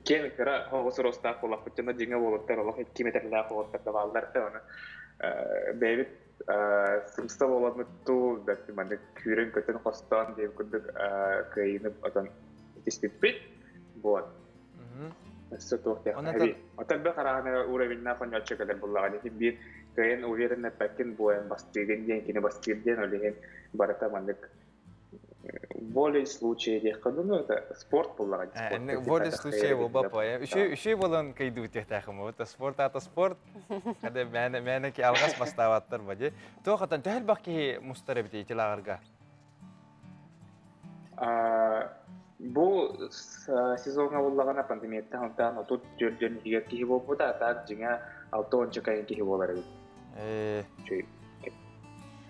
Кен кара хогосор остак болак бутына деңе болоттар, олак 2 метрлер хоготтар да балдар да аны. Бебит сымста боламытту, дәпти менде күрен көтен хостан деп күрдүк кайынып атан тиспит бот. Сотортя. Аталбе караганы уровеньна фонячка кадер буллага деп бир кайын уверенно пакин боен бастырген ден кине бастырген олеген барата мандык волей случае дек кадыны это спорт буллага. Волей случае болба поя. Үші болан кайду техтахым. Это спорт ата спорт. Каде мене ки алгас баставаттар баде. То хатан тәһил баки мустарабити итилагырга. Бу сезонга буллагана пандемияттан антан отут жөрдөн егер кихи болбуда так жиңа 6-10 кайын кихи болар эди.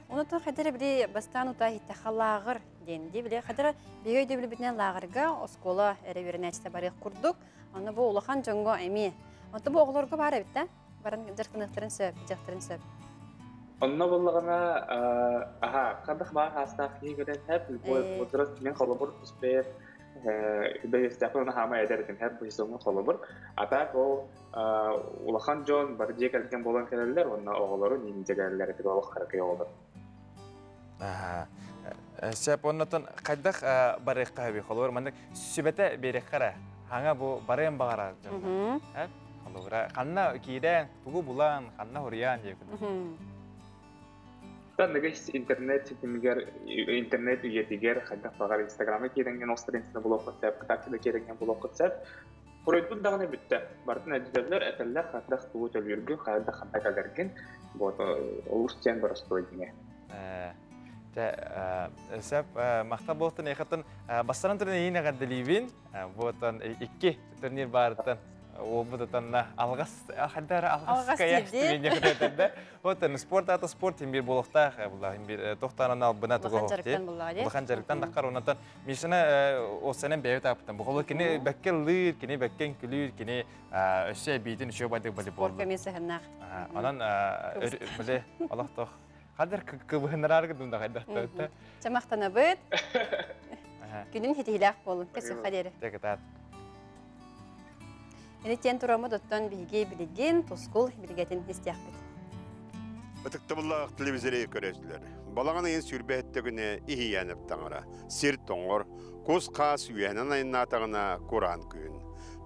Оны то хәдер бире бастан ута хиттахалагыр денди бире хәдер бегей дебил битнен лагырга оскола эребернәчтә барык курдук. Аны бу улахан жоңго эми. Аты бу оглорга бар бит та. Барын жыртыныктырын сөп. Онна буллагана кадык бар хастак егерен хәп бу возраст мен колобор успеет Бәйістәпіні хама әдәрден әр бұйсыңы қолы бір. Атақ ол улахан жон бар жек әлген болан кәлелер, онына оғылары немінде кәлелер әтігі олық қарақай олыр. Сәп, оннатын қайдақ барыққа өбей қолы бар. Мандық сүбәті берек қара. Хаңа бұл барайын бағара. Қанна кейден тұғы бұлан, қанна ғұриян жекін. Негіз интернет үйетігер, қайдақ бағар инстаграмы керенген, остренсіні бұл оқытсап, кітапсыда керенген бұл оқытсап, құройдың дағыны бүтті. Бардың әділерлер әтәлілер қайдақ тұғы төлбіргі, қайдақ қайдақ әлерген, олғыстен бір ұстойдыңе. Сәп, мақта болықтың еқіттің бастарын түріне ең әғадділейбін, болықтың екі турнир барыттың. Ол бұдатанна алғас каяшты мен екітетінде. Отын спорт аты спорт, ембір болуқтақ, тоқтанын ал бұна тұғы оқты. Бұлған жарықтан даққар онатын. Мешіні осының бәйет апыттан. Бұқылы кені бәкке лүйд, кені бәккен күлүйд, кені өше бейдін үші байды бәлі болды. Спорт көмесі ғынақ. Онан біле олақтық. Қадыр күбігінер арғы дүмді қайдақтарды. Жамақтана бұд. Күнін хетейләқ болын. Көсі қадері. Энеттен турамы доттан биге билеген тускул билгетин истияқпет. Бытыкты бұллақ телевизоре көресілер. Балағаны ең сүрбәттігіне ихиянып таңыра. Сир тоңғыр, көз қас үйәнін айынна атағына Құран күйін.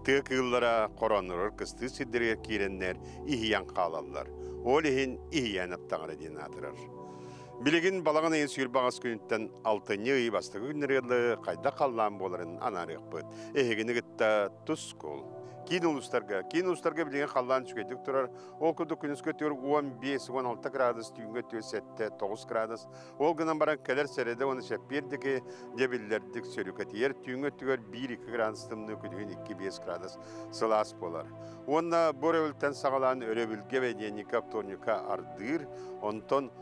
Тық ұллара қоранырыр кысты сиддерге кереннер ихиян қалалар. Ол ехін ихиянып таңыра дейін атырыр. Білеген балағаны ең сүрбағыз күніттен 6-ны үй бастығы күннерелі қайда қаллан боларын анарық бұд. Эхегіні күтті тұскол. Кейін ұлыстарға білген қаллан түскетік тұрар. Ол күді күнізгі төр 15-16 градус, түйінгі төр 7-9 градус. Ол күнан баран кәлер сәреді, оны шәппердігі дебілдердік сөрікетер, түйінгі төр 1-2 градустымны күдігін 2-5 градус сылас болар. Онна бұр өлттен сағалан өрі білге бәденік апторнюка ардыр, онтон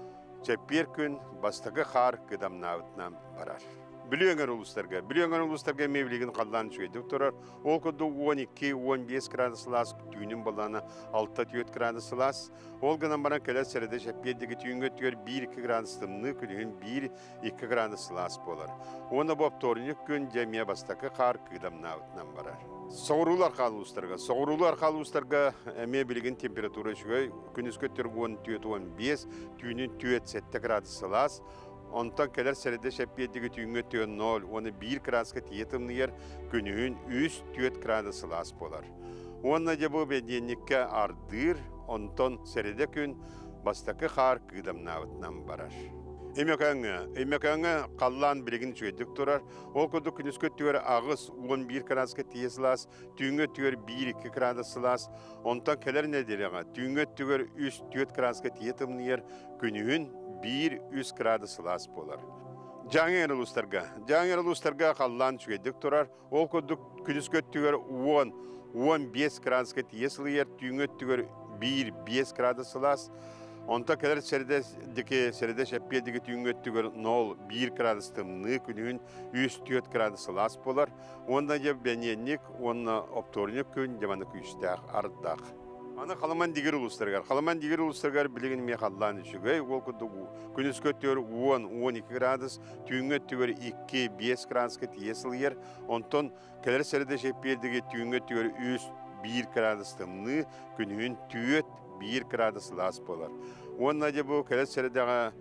шәппер күн бастығы қар күдамнауытнан барар. Білуңер ұлыстарға мевлеген қалдан шөйдік тұрар. Ол күді 12-15 градус лас, түйінін баланы 6-7 градус лас. Ол ғынан баран кәлер сәреді шәппедегі түйінгі түйер 1-2 градустымны күлігін 1-2 градус лас болар. Оны боп торынық күн жәмия бастақы қар күдамна ұтынан барар. Соғырулы арқалы ұстарға әме білген температура жүгей күніс көттер 10-15, түйінін 2-7 градус лас. Онтан кәлер сәреді шәппедегі түйінгі түйін 0, оны 1 градусқа тиетімнігер күнігін 3-4 градус лас болар. Онна жабы бәденікке ардыр, онтан сәреді күн бастақы қар күдамнауытнан барар. Эмекаңы қаллан білігін жөйдік тұрар. Ол күді күніс көттігер ағыз 11 градусқа тиесілас, түйінгі түйер 1-2 градус лас. Онтан кәлер нәдеріға түйінгі түйер 3-4 градусқа тиетімнігер күнігін 1-3 градус лас болар. Жаңы ұлыстарға қаллан жүгедік тұрар. Ол күдік күніс көттігер 10-15 градусқа тиесілер, түйінгі түйер 1-5 градус лас. Онта кәлер сәрді шәппедегі түйінгі түйер 0-1 градустымны күнігін 3-4 градус лас болар. Онда жеп бәненік, онна опторник күн жаманы күйістәқ ардақ. Аны қаламан дегер ұлыстарғар білеген ме қаллан үшігай. Ол күніс көттер 10-12 градус, түйінгі түйер 2-5 градусқа тиесілер. Онтон кәлер сәрді шәппедегі түйінгі түйер 3-1 градустымны күнігін 4-1 градус лас болар. Онна де бұл кәлер сәрдіға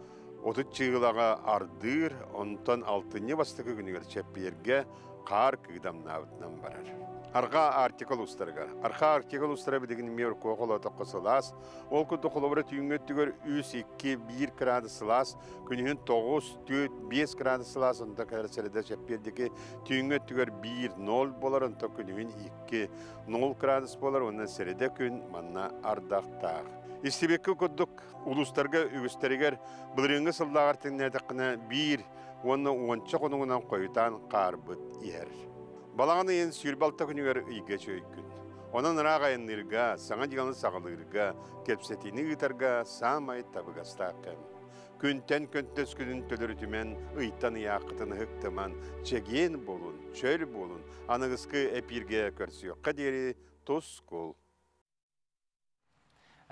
30 чығылаға ардыр, онтон 6-ны бастығы күнігер шәпперге қар күгдамнауытнан барар. Арға артикл ұстарға бідігін мер қоғыл отаққа сылас. Ол күнді қолыбыры түйінгі түгер 3-2-1 градус сылас, күнігін 9-4-5 градус сылас, онда кәлер сәрді шәппердегі түйінгі түгер 1-0 болар, онда күнігін 2-0 градус болар, онда сәрді күн манна ардақтақ. Истебеккі күдік ұлыстарға үгістерігер бұлырыңғы сылдағар теңнәдіқіні 1, оны 10 қоныңынан қойытан қар бұд ер. Балағаны ең сүйірбалта күнігер үйге чөйкін. Онан рағайынырға, саңа дегені сағылырға, кепсетіні ғытарға самай табығастақын. Күнтен көнтес күнін төлір түмен, ұйтан яқытын ғықтыман, чеген болын, чөл болын, анығысқы әпірге көрсі өққа дері тұс қол.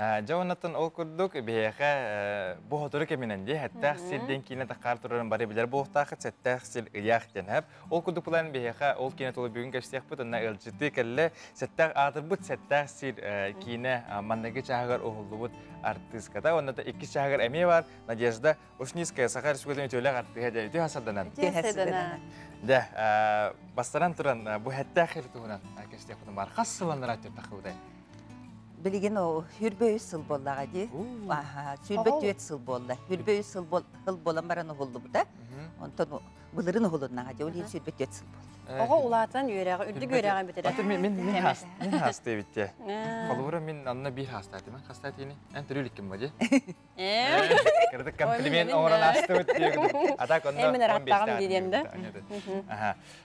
Жауынатын ол күрдік бейеқі бұғытыры кемінен де, әттәқ селден кейіне таққар тұрырын бары білер бұғытақы сәттәқ сел ұяқ деніп. Ол күрдік бұлан бейеқі ол кейіне толы бүгін кәштек бұд, ұнна үлжіті кәлі сәттәқ атыр бұд, сәттәқ сел кейіне маңнағы чағығар оғылы бұд артыскада. Онда 2 чағығар әме бар, Надежда Ушниская Саха Республикасының өтеулі артыға өте хасарданан. Да, бастаран тұран бұл әттәқ елі тұғынан кәштек бұдың бар. Қас сыланыр аттыр тақы Білген о хүрбөй сыл боллаға де. Сүрбет өт сыл болла. Хүрбөй сыл болан баран оғылды бұда. Онтан бұлырын оғылыннаға де. Ол ен сүрбет өт сыл болды. Оға улатан үйрәға, үрдік үйрәға бітірі. Мен хаста бітті. Қалуыра мен анына бір хаста әтімен. Хаста әтіні ән түріліккім ба де? Кірдік комплимент оңыран асты өтті. Атақ онда 15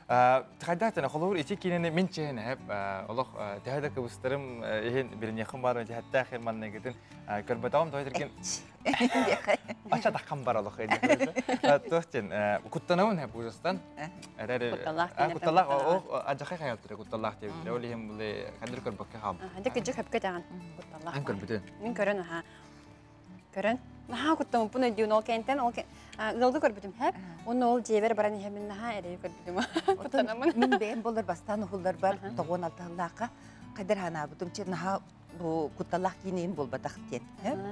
Тағайда әтіні қалуыр ете кейінені мен чейін әп. Олық тәйді кыбыстырым біріне қым барын әтті әқер манна кетін. Көрбетауым тойдырген Ача таққан бар олық әйді. Тоқтен, құттанауын әп ұжыстан. Құтталақ, ажақай қайалтыры құтталақ деп. Олі хем бұлы қадыр көрбөкке қабы. Дек жүк әпке тағын құтталақ. Ән көрбітін? Мен көрін, көрін. Наға құттамын, бұны дейін ол кәнттен, ғылды көрбітім әп. Оны ол жебер баран емін наға әрі көрбітім. Құттанамын. Мен бәйін болар бастан ұғылдар бар, 96-лаққа. Қадыр хана бұтым че наға құтталақ кейінейін болбадақ ден.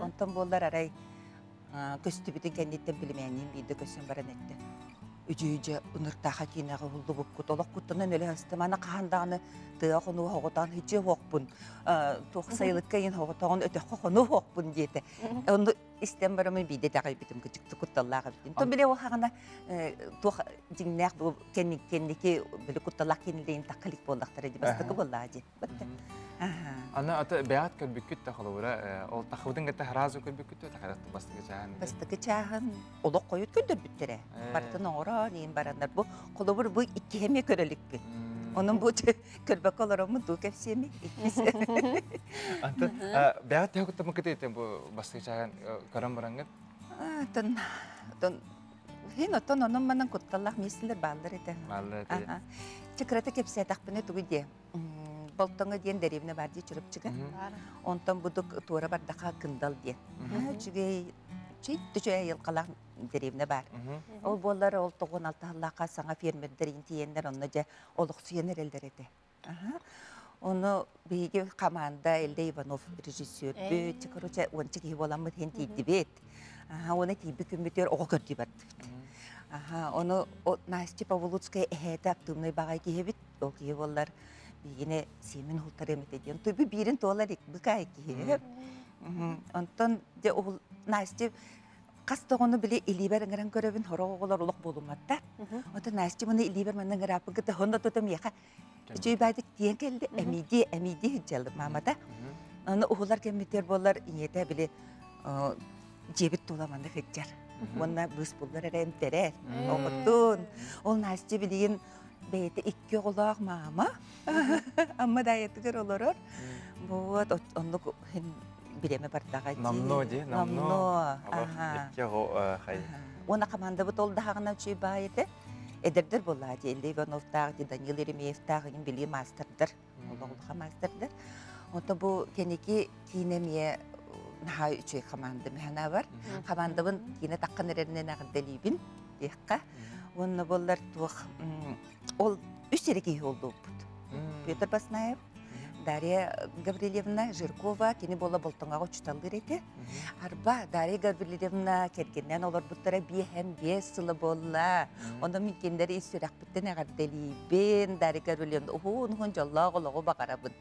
Онтан болар арай көсті бүтін кәндеттен білмейінен бейді көсін баран әтті. Үжі ұныртаға кейінеға ұлды бұп күт. Олық күттінің өлі әстіманы қағандағыны тұға қону оғытағын хеджі оқпын. Тоғы сайылыққа ең оғытағын өтіққа қону оқпын деді. Оны істен барымын бейді дағай бітім күчікті құтталаға бітім. Тон біле оғағына тоғы жіңнәқ бұл кәндеке білі құтталақ кенілдейін таққылық болдақтары де бастықы болла де. Ана ата бәғат көрбүккүт та холура, ол тахыбыдың гәтті харазы көрбүккүт та харатты бастығы чағын. Бастығы чағын, олық қойыт көндір бүттірі. Бартын оңыра, нейін барандар. Бұл қолыбыр бұл 2 хеме көрілік бі. Оның бұл көрбәк олар омын ду кәпсеме. Бәғат тәугітті мұкыты етен бұл бастығы чағын көрін бараңғын? Хен отон оның манан құтталақ месілер балдар еті. Балдар еті. Чықыраты кәпсе тақпыны түгі де. Болтонга диен деревне бар ди чүрүп чыга. Онтан будук тура бардака кындал ди. Чүгей чөй йылкалак деревне бар. Ол боллар ол 96-лака саңа фермердер интиендер онна же олук сүйенер элдер эти. Оны бейге команда Элде Иванов режиссер бу чыкыруча онча ки боламы хенти дибет. Оны тиби күмбетер ого көрдү бат. Оны Настя Павлуцкая эхете активный багай кибит. Ол ки боллар Бигине семен хултар эмете диен. Төбі бирин толарик быкай ки. Онтон де ол Настя кастогону биле илибереңерен көрөбүн хороголор улук болуматта. Онтон Настя муну илиберменден грапы гыта хонда тотом яка. Жөй байдык диен келди. Эмиди жалды мамада. Аны улар кемитер болар иете биле жебит толаманда хеджар. Онна бус булдар эремтерер. Оғыттун. Ол Настя билеген бейті 2 қолақ мама. Амма дайетігер оларыр. Вот, онды білеме бартаға дейін. Намно де, намно. Она команда бұт олды хағына чөй байеті. Эдердер бола де, Элде Ивановтағы де, Данил Еремеевтағы ең біле мастердір. Олығылыға мастердір. Онда бұл кенеке кейінеме наға үчөй команда мәна бар. Командабын кейіне таққан әрерінен ағырделейбін дейққа. Оны болар туық, ол үстереке олды бұд. Петр Баснаев, Дарья Гаврилевна Жиркова, кені бола болтыңаға үчталыр еті. Арба Дарья Гаврилевна кергеннен олар бұттара бейхен бес сылы бола. Оны мен кендері үстерек біттен ағырделейбен, Дарья Гаврилевна, оның жоллағы олығы бағара бұд.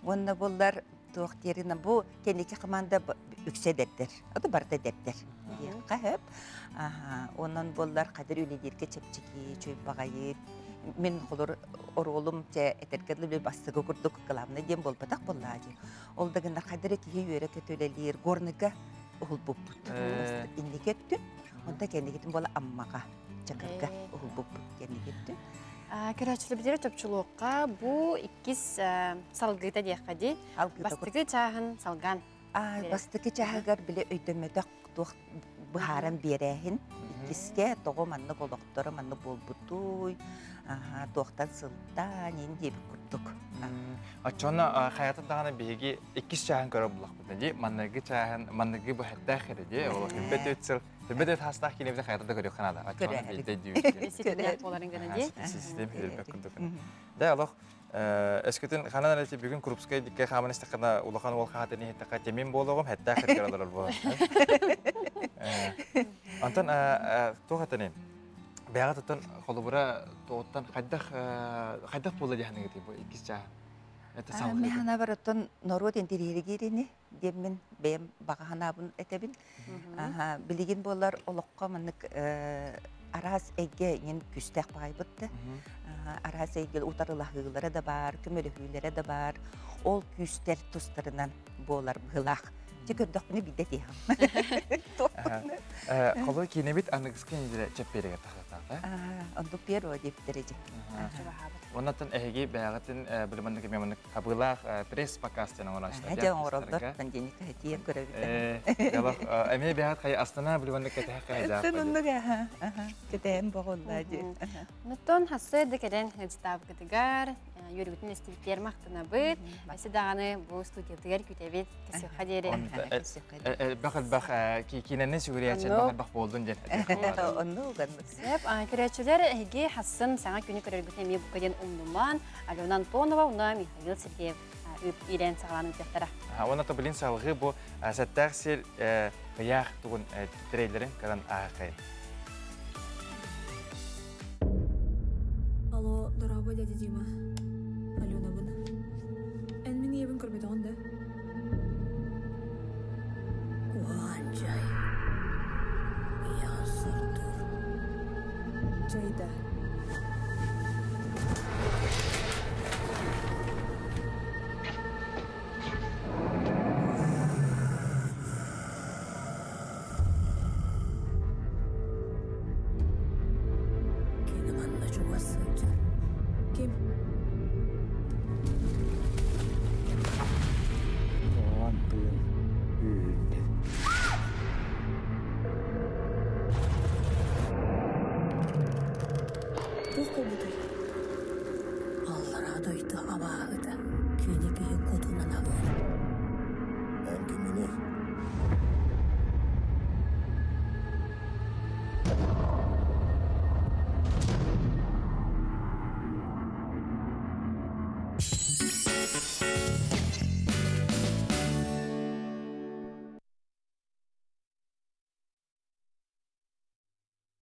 Оны болар тоқтерина бу кенеке команда үкседердер. Ода барда дердер. Кахып. Онан боллар кадыр үледерге чепчики чөй багайыр. Мен холор оролум те этеркедле бастыгы курдук главный дем болбатак боллади. Ол дегенде кадыр ки үйрө көтөлелер горныга ол буппут. Индикеттү. Онда кенегетин бола аммага чакырга ол буппут кенегеттү. Көрәчлі бідері төпчілуққа бұл 2 салғыта дейққа дей. Бастығы чағын салған. Бастығы чағығар біле өйдімеді бұхаран берәхін. Иккиске тоғы манны болоқтары манны болбутуй, тоқтан сылтан, енді ебі күрдік. Ачона хаятын дағаны бейге 2 чаһын көрі бұлақ бұлды де, маннығы чаһын, маннығы бұл хәттә қыры де, ол хүлбет өтсіл, хүлбет өт хастақ келемді хаятында көрі қанады. Ачона бейді дүйістер. Систем хелбек күрдік. Да, алақ, Эскетин ханан әлеті бүгін Крупскай дикке қамын істіққана улақан ол қағатын ехеттіқа темен болуғым, хәттә қыр кералар бұл. Антон, тоғатанен, бәғатыттан қолыбыра тоғыттан қайдақ болды дегені кетей бұл 2 чаһ? Мен хана бараттан народ интерьері керені, деммен бәйім баға ханабын әтебін. Білеген болар олыққа мұнық арас әйге ен күстәк бағай бұтты. Арас әйге ұтарылағылары да бар, көмөліғылары да бар. Ол күстер тұстарынан болар бұғылақ. Жүгірдік бұны биді дейім. Қолы кейінебет анығызғы ендері чәп береге тақытағы? Онды перо деп дәреже. Оннатын әйге бәғатын біліміндік емеміндік қабылақ пресс-показ тенің оны ашты. Әден оралды, пандемик әтейін көрі Ялақ, әме бәғат қай астана біліміндік кәтәқ қай жақ бәді? Тұнындығы, көтәйін бағылады. Нұттон хасы декеден ғыдыстап кітігар, юргутын істевіктер мақтына бұд, әсі дағаны бұл студиятығар күтәбет кәсіққа дере. Бақыл бақ кейінені сүгіриятшен бақыл бақ болдың ден. Онды ұғанды. Көрәтшілер әйге хасын саңа күні көрергітен ме бұқаден ұмдуман, Алена Антонова, ұна Михаил Сергеев үйрен сағаланын тектара. Оны та білін сағылғы бұл сәттәқ сел ғияқ тұғын трейлерін қыран ағақайын. Алло, дорогой дядя Дима. Алена бұны. Ән мен ебін көрбеді онда. Уанжай. Ясыр тұр. Жайда.